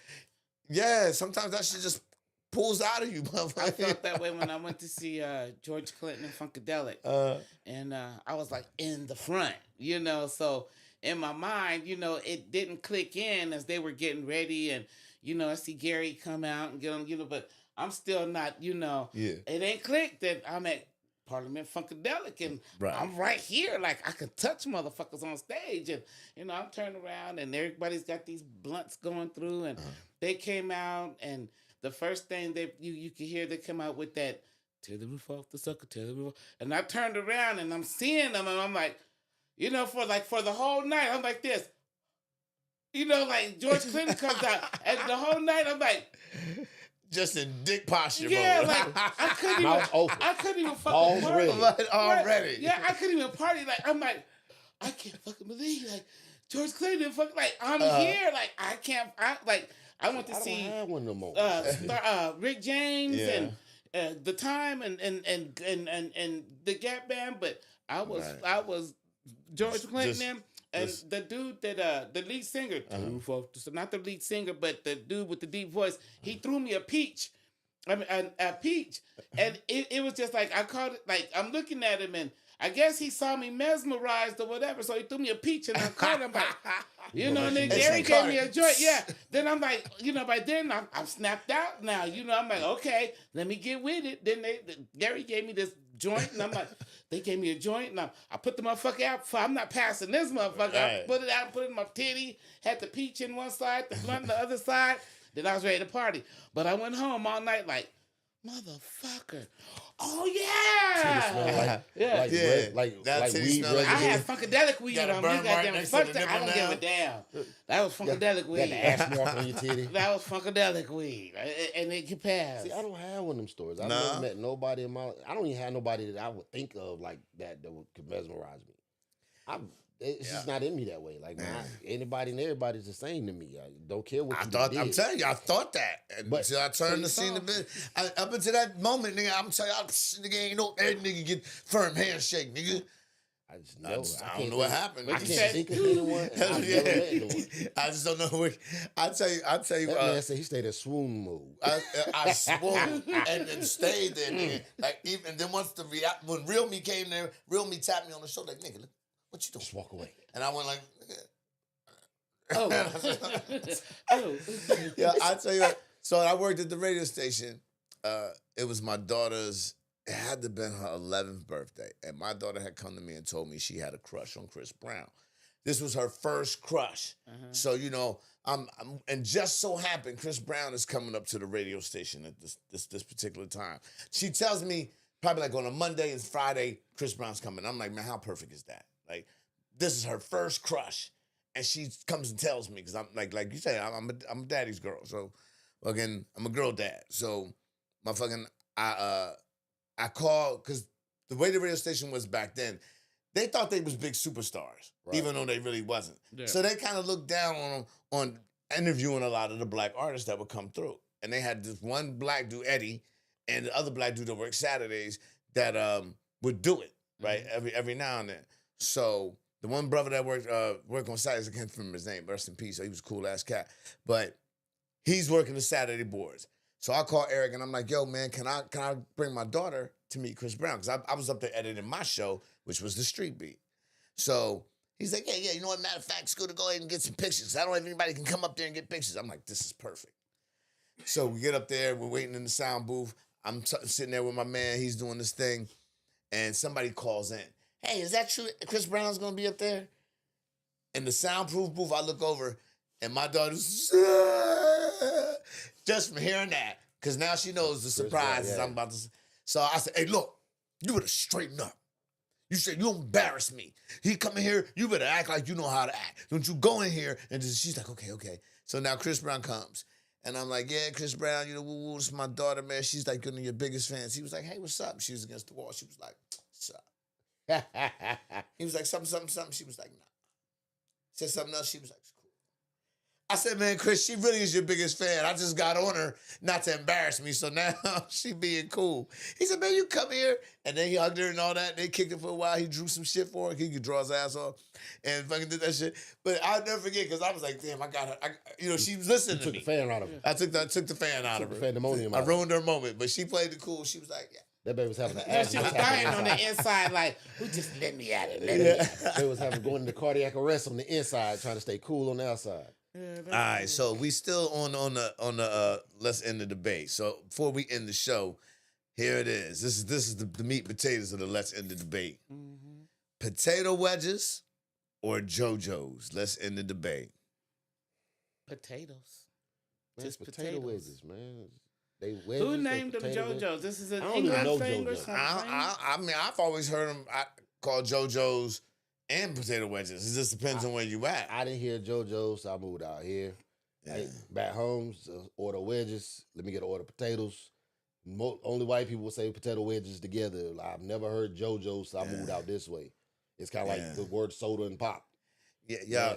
Yeah, sometimes that shit just pulls out of you, motherfucker. I felt that way when I went to see George Clinton and Funkadelic. And I was like in the front, you know. So in my mind, you know, it didn't click in as they were getting ready. And, you know, I see Gary come out and get on, you know, but I'm still not, you know, it ain't clicked that I'm at Parliament Funkadelic and I'm right here. Like, I can touch motherfuckers on stage. And, you know, I'm turning around and everybody's got these blunts going through. And they came out and the first thing that you could hear, they come out with that, tear the roof off the sucker, tear the roof off. And I turned around and I'm seeing them and I'm like, you know, for the whole night, I'm like this. You know, like George Clinton comes out and the whole night I'm like, just in dick posture yeah, mode. like I couldn't even fucking Balls party. ready. Already. Yeah, I couldn't even party. Like, I'm like, I can't fucking believe, like, George Clinton, fucking, like, I'm here. Like, I went to see have one no more. Rick James and The Time and the Gap Band, but I was George Clinton and the dude that the lead singer, not the lead singer, but the dude with the deep voice, he threw me a peach. I mean, a peach, and it was just like I caught it. Like I'm looking at him, and I guess he saw me mesmerized or whatever, so he threw me a peach, and I caught him. Like, you know, and then Gary gave me a joint. Yeah, then I'm like, you know, by then I'm snapped out now. You know, I'm like, okay, let me get with it. Then Gary gave me this joint, and I'm like, they gave me a joint, and I put the motherfucker out. I'm not passing this motherfucker. I put it out, put it in my titty, had the peach in one side, the blunt on the other side. Then I was ready to party. But I went home all night like, motherfucker. Oh, yeah. Like That's weed. like I had Funkadelic weed Gotta on burn me. right Goddamn, next fuck to the that. I don't nipple give a damn. That was Funkadelic weed. Got the ass mark on your titty. That was Funkadelic weed. And it can pass. See, I don't have one of them stories. I've never met nobody in my. I don't even have nobody that I would think of like that could mesmerize me. It's just not in me that way. Like anybody and everybody's the same to me. I don't care what you did. I'm telling you, I thought that. Until I turned the scene a bit. Up until that moment, nigga, I'm telling you, nigga ain't no every nigga get firm handshake, nigga. I just know. I don't know what happened. I can't think of anyone. I've never met anyone. I just don't know where. I tell you. That man said he stayed in swoon mode. I swooned and then stayed there, nigga. Like even then once when Real Me came there, Real Me tapped me on the shoulder, like nigga, what you doing? Just walk away. And I went like, Oh. yeah, I tell you what. So I worked at the radio station. It was my daughter's. It had to have been her 11th birthday, and my daughter had come to me and told me she had a crush on Chris Brown. This was her first crush. So you know, and just so happened Chris Brown is coming up to the radio station at this particular time. She tells me probably like on a Monday and Friday, Chris Brown's coming. I'm like, man, how perfect is that? Like, this is her first crush, and she comes and tells me because I'm like you say, I'm a daddy's girl, so fucking I'm a girl dad. So my fucking I called because the way the radio station was back then, they thought they was big superstars, even though they really wasn't. Yeah. So they kind of looked down on them on interviewing a lot of the black artists that would come through, and they had this one black dude Eddie, and the other black dude that worked Saturdays that would do it right every now and then. So the one brother that worked on Saturdays, I can't remember his name, rest in peace. So he was a cool ass cat, but he's working the Saturday boards. So I call Eric and I'm like, yo, man, can I bring my daughter to meet Chris Brown? Because I was up there editing my show, which was the Street Beat. So he's like, yeah, you know what? Matter of fact, Scooter, go ahead and get some pictures. I don't know if anybody can come up there and get pictures. I'm like, this is perfect. So we get up there, we're waiting in the sound booth. I'm sitting there with my man, he's doing this thing, and somebody calls in. Hey, is that true? Chris Brown's gonna be up there? In the soundproof booth, I look over, and my daughter's just from hearing that, because now she knows the surprise I'm about to. So I said, hey, look, you better straighten up. You said you embarrass me. He come in here, you better act like you know how to act. Don't you go in here and just, she's like, okay. So now Chris Brown comes. And I'm like, yeah, Chris Brown, you know, woo, this is my daughter, man. She's like one of your biggest fans. He was like, hey, what's up? She was against the wall. She was like, what's up? He was like, something. She was like, nah. Said something else. She was like, it's cool. I said, man, Chris, she really is your biggest fan. I just got on her not to embarrass me, so now she being cool. He said, man, you come here. And then he hugged her and all that. They kicked it for a while. He drew some shit for her. He could draw his ass off and fucking did that shit. But I'll never forget because I was like, damn, I got her. She was listening to Took me. the fan out of her. I took the fan out of her. The pandemonium I out of her. ruined her moment, but she played it cool. She was like, yeah. That baby was having an No, she was dying on the inside, like, who just let me at it? Let me at it. They was having going into cardiac arrest on the inside, trying to stay cool on the outside. All right, so we still on the let's end the debate. So before we end the show, here it is. This is the meat and potatoes of the let's end the debate. Mm-hmm. Potato wedges or JoJos? Let's end the debate. Potatoes. Man, Just potato potatoes. wedges, man. They wedges. Who they named them potato wedges. JoJos? This is an I don't even know English thing or JoJo. something? I mean, I've always heard them called JoJos and potato wedges. It just depends on where you at. I didn't hear JoJo, so I moved out here. Yeah. Hey, back home, order wedges. Let me get an order potatoes. Only white people will say potato wedges together. I've never heard JoJo, so I moved out this way. It's kind of like the word soda and pop. Yeah.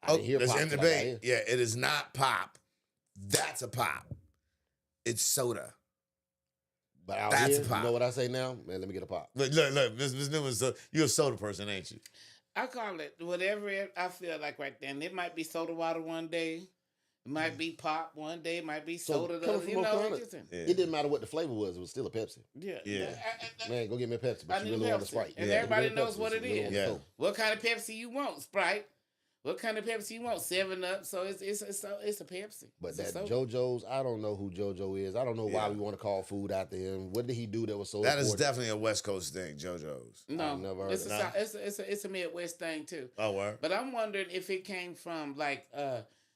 I didn't hear let's pop end the till I got debate. here. Yeah, it is not pop. That's a pop. It's soda. But out That's here, a pop. you know what I say now? Man, let me get a pop. Look, Ms. Newman, you're a soda person, ain't you? I call it whatever I feel like right then. It might be soda water one day. It might be pop one day. It might be So, soda the coming other. from You know, Oklahoma, it just, It didn't matter what the flavor was. It was still a Pepsi. yeah. Man, go get me a Pepsi. I But you need really want a Pepsi. Sprite. And Yeah, everybody give me a knows Pepsi, what but it you really is. want a Yeah. Coke. What kind of Pepsi you want? Sprite. What kind of Pepsi you want? 7-Up. So it's a Pepsi. But It's a that soda. JoJo's, I don't know who JoJo is. I don't know why we want to call food after him. What did he do that was so That is important? definitely a West Coast thing, JoJo's. No, I've never heard it's of a, that. it's a Midwest thing too. Oh, word? But I'm wondering if it came from like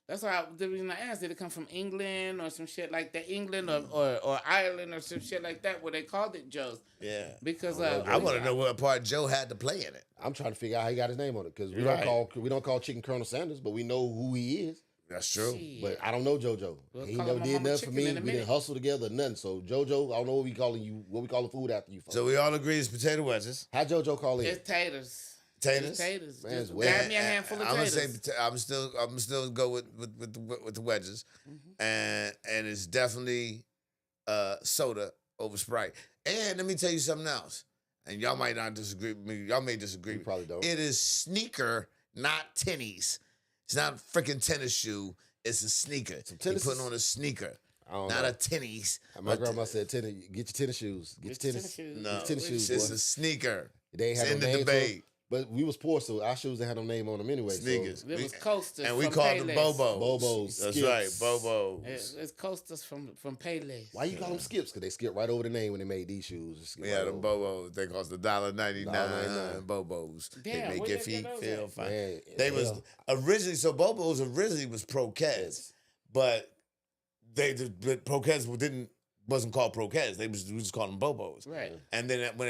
that's why the reason I asked, did it come from England or some shit like that, England or Ireland or some shit like that where they called it Joe's? Yeah. Because I want to know what part Joe had to play in it. I'm trying to figure out how he got his name on it because we Right. don't call Chicken Colonel Sanders, but we know who he is. That's true. Shit. But I don't know JoJo. We'll He call never him did Mama nothing for Chicken me. in a We minute. didn't hustle together, nothing. So JoJo, I don't know what we calling food after you for. So we all agree it's potato wedges. How JoJo call in? It's taters. Taters? It's taters. Man, Just it's wet. grab me a handful of I'm taters. gonna say I'm still go with the wedges, and it's definitely soda over Sprite. And let me tell you something else, and y'all might not disagree with me. Y'all may disagree. We probably don't. It is sneaker, not tennies. It's not a freaking tennis shoe. It's a sneaker. You're tennis putting is- on a sneaker, I don't not know. a tennies. My But grandma said, get your tennis shoes. Get your tennis. shoes. No, tennis shoes, it's boy. a sneaker. They ain't It's had in no the name to 'em. debate. But we was poor, so our shoes didn't have no name on them anyway. Sneakers. It was coasters And we from called them Payless. Bobos. Bobos, That's Skips. right, Bobos. It's coasters from Payless. Why you call them skips? Because they skipped right over the name when they made these shoes. They skipped Yeah, right them over. Bobos. They cost $1.99. $1.99. Bobos. Damn, they make where your they feet get those feel at? fine. Man, They was hell. originally Bobos originally was Pro-Keds, but but Pro-Keds wasn't called Pro-Keds. We just called them Bobos. Right. And then when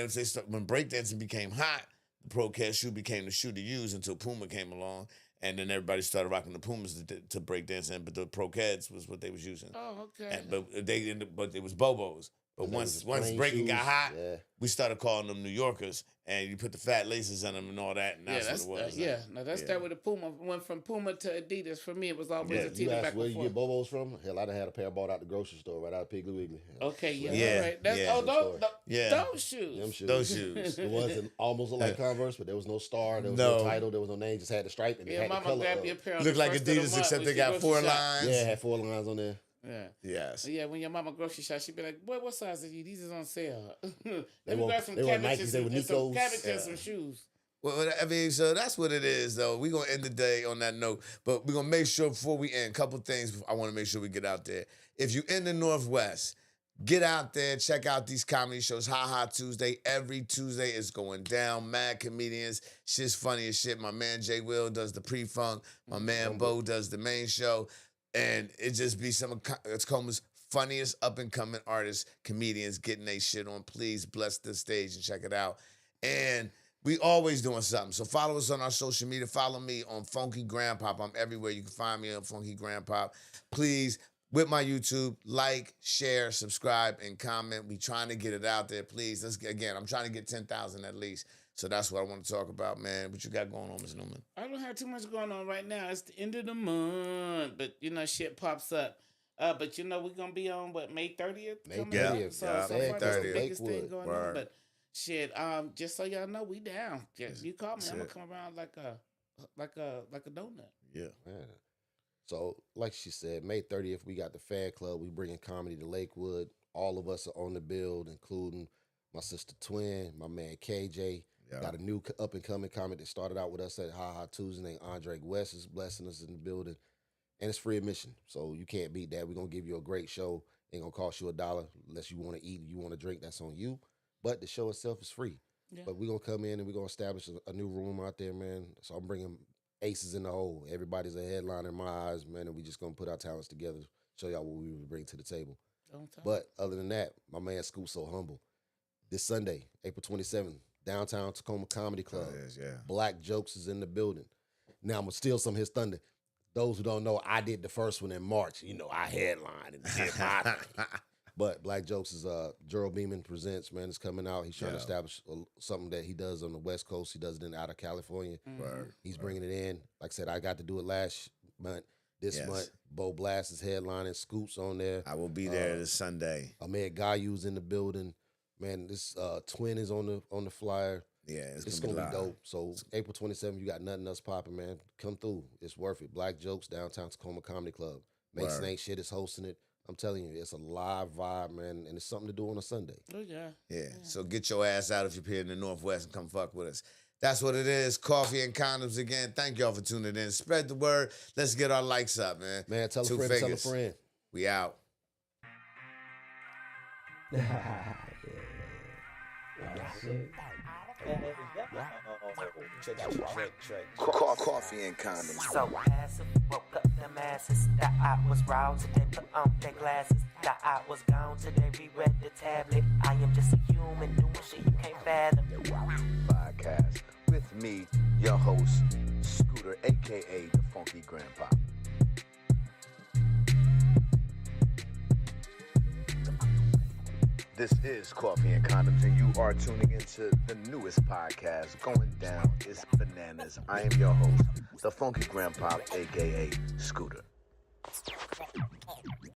breakdancing became hot, the Pro-Ked shoe became the shoe to use until Puma came along. And then everybody started rocking the Pumas to breakdancing, but the Pro-Keds was what they was using. Oh, okay. But it was Bobos. But They was once plain breaking got shoes. hot, Yeah. we started calling them New Yorkers, and you put the fat laces on them and all that, and that's what it was. Now that's that with the Puma. Went from Puma to Adidas. For me, it was always Yeah. a You teeter asked back where and you forth. get Bobos from? Hell, I'd have had a pair bought out the grocery store right out of Piggly Wiggly. Okay, yeah, Yeah, all right. That's yeah. those shoes. Them shoes. Those shoes. It wasn't almost looked like Converse, but there was no star, there was no title, there was no name, just had the stripe and it Yeah, had the Mama color. grabbed your pair. on Look the like first of the Adidas, month except when they she got grocery 4 shop. lines. Yeah, it had 4 lines on there. Yeah. Yes. Yeah, when your mama grocery shop, she'd be like, "Boy, what size are you? These is on sale." They Let me were- grab some they were cabbage Nikes, and they were some Nikos. cabbage and some shoes. Well, I mean, so that's what it is, though. We're going to end the day on that note. But we're going to make sure before we end, a couple things I want to make sure we get out there. If you're in the Northwest, get out there, check out these comedy shows. Ha Ha Tuesday. Every Tuesday is going down. Mad comedians. Shit's funny as shit. My man JWill does the pre-funk. My man Bo does the main show. And it just be some of Tacoma's funniest up-and-coming artists, comedians getting their shit on. Please bless the stage and check it out. And we always doing something. So follow us on our social media. Follow me on Funky Grandpop. I'm everywhere. You can find me on Funky Grandpop. Please, with my YouTube, like, share, subscribe, and comment. We trying to get it out there. Please, I'm trying to get 10,000 at least. So that's what I want to talk about, man. What you got going on, Ms. Newman? I don't have too much going on right now. It's the end of the month, but shit pops up. But we're gonna be on May 30th. May coming 30th, up? So yeah, so May far that's the 30th. biggest thing Lakewood. going Word. on. But shit, just so y'all know, we down. Just you call me, I'm gonna it. come around like a donut. Yeah. Yeah. So, like she said, May 30th, we got the fan club. We bringing comedy to Lakewood. All of us are on the build, including my sister Twin, my man KJ. Yeah. Got a new up-and-coming comic that started out with us at Ha Ha Tuesday named Andre West is blessing us in the building. And it's free admission, so you can't beat that. We're going to give you a great show. Ain't going to cost you $1 unless you want to eat and you want to drink. That's on you. But the show itself is free. Yeah. But we're going to come in and we're going to establish a new room out there, man. So I'm bringing aces in the hole. Everybody's a headliner in my eyes, man, and we just going to put our talents together, show y'all what we would bring to the table. Don't talk. But other than that, my man Scoop So Humble. This Sunday, April 27th, downtown Tacoma Comedy Club. Oh, yes, yeah. Black Jokes is in the building. Now, I'm going to steal some of his thunder. Those who don't know, I did the first one in March. I headlined and did my thing. But Black Jokes is Gerald Beeman Presents, man. It's coming out. He's trying to establish something that he does on the West Coast. He does it out of California. Word. He's bringing it in. Like I said, I got to do it last month. This month, Bo Blast is headlining. Scoop's on there. I will be there this Sunday. Ahmed Gayu's in the building. Man, this Twin is on the flyer. Yeah, It's gonna be dope. So April 27th, you got nothing else popping, man. Come through. It's worth it. Black Jokes, downtown Tacoma Comedy Club. Mason Ain't Shit is hosting it. I'm telling you, it's a live vibe, man, and it's something to do on a Sunday. Oh yeah. Yeah. So get your ass out if you're here in the Northwest and come fuck with us. That's what it is. Coffee and condoms again. Thank y'all for tuning in. Spread the word. Let's get our likes up, man. Man, tell a Two friend, figures. tell a friend. We out. Coffee and condoms. So passive, woke up them asses. That I was roused, they put on their glasses. That I was gone, today reread the tablet. I am just a human doing shit you can't fathom. Podcast with me, your host, Scooter, aka the Funky Grandpa. This is Coffee and Condoms, and you are tuning into the newest podcast going down. It's bananas. I am your host, the Funky Grandpa, aka Scooter.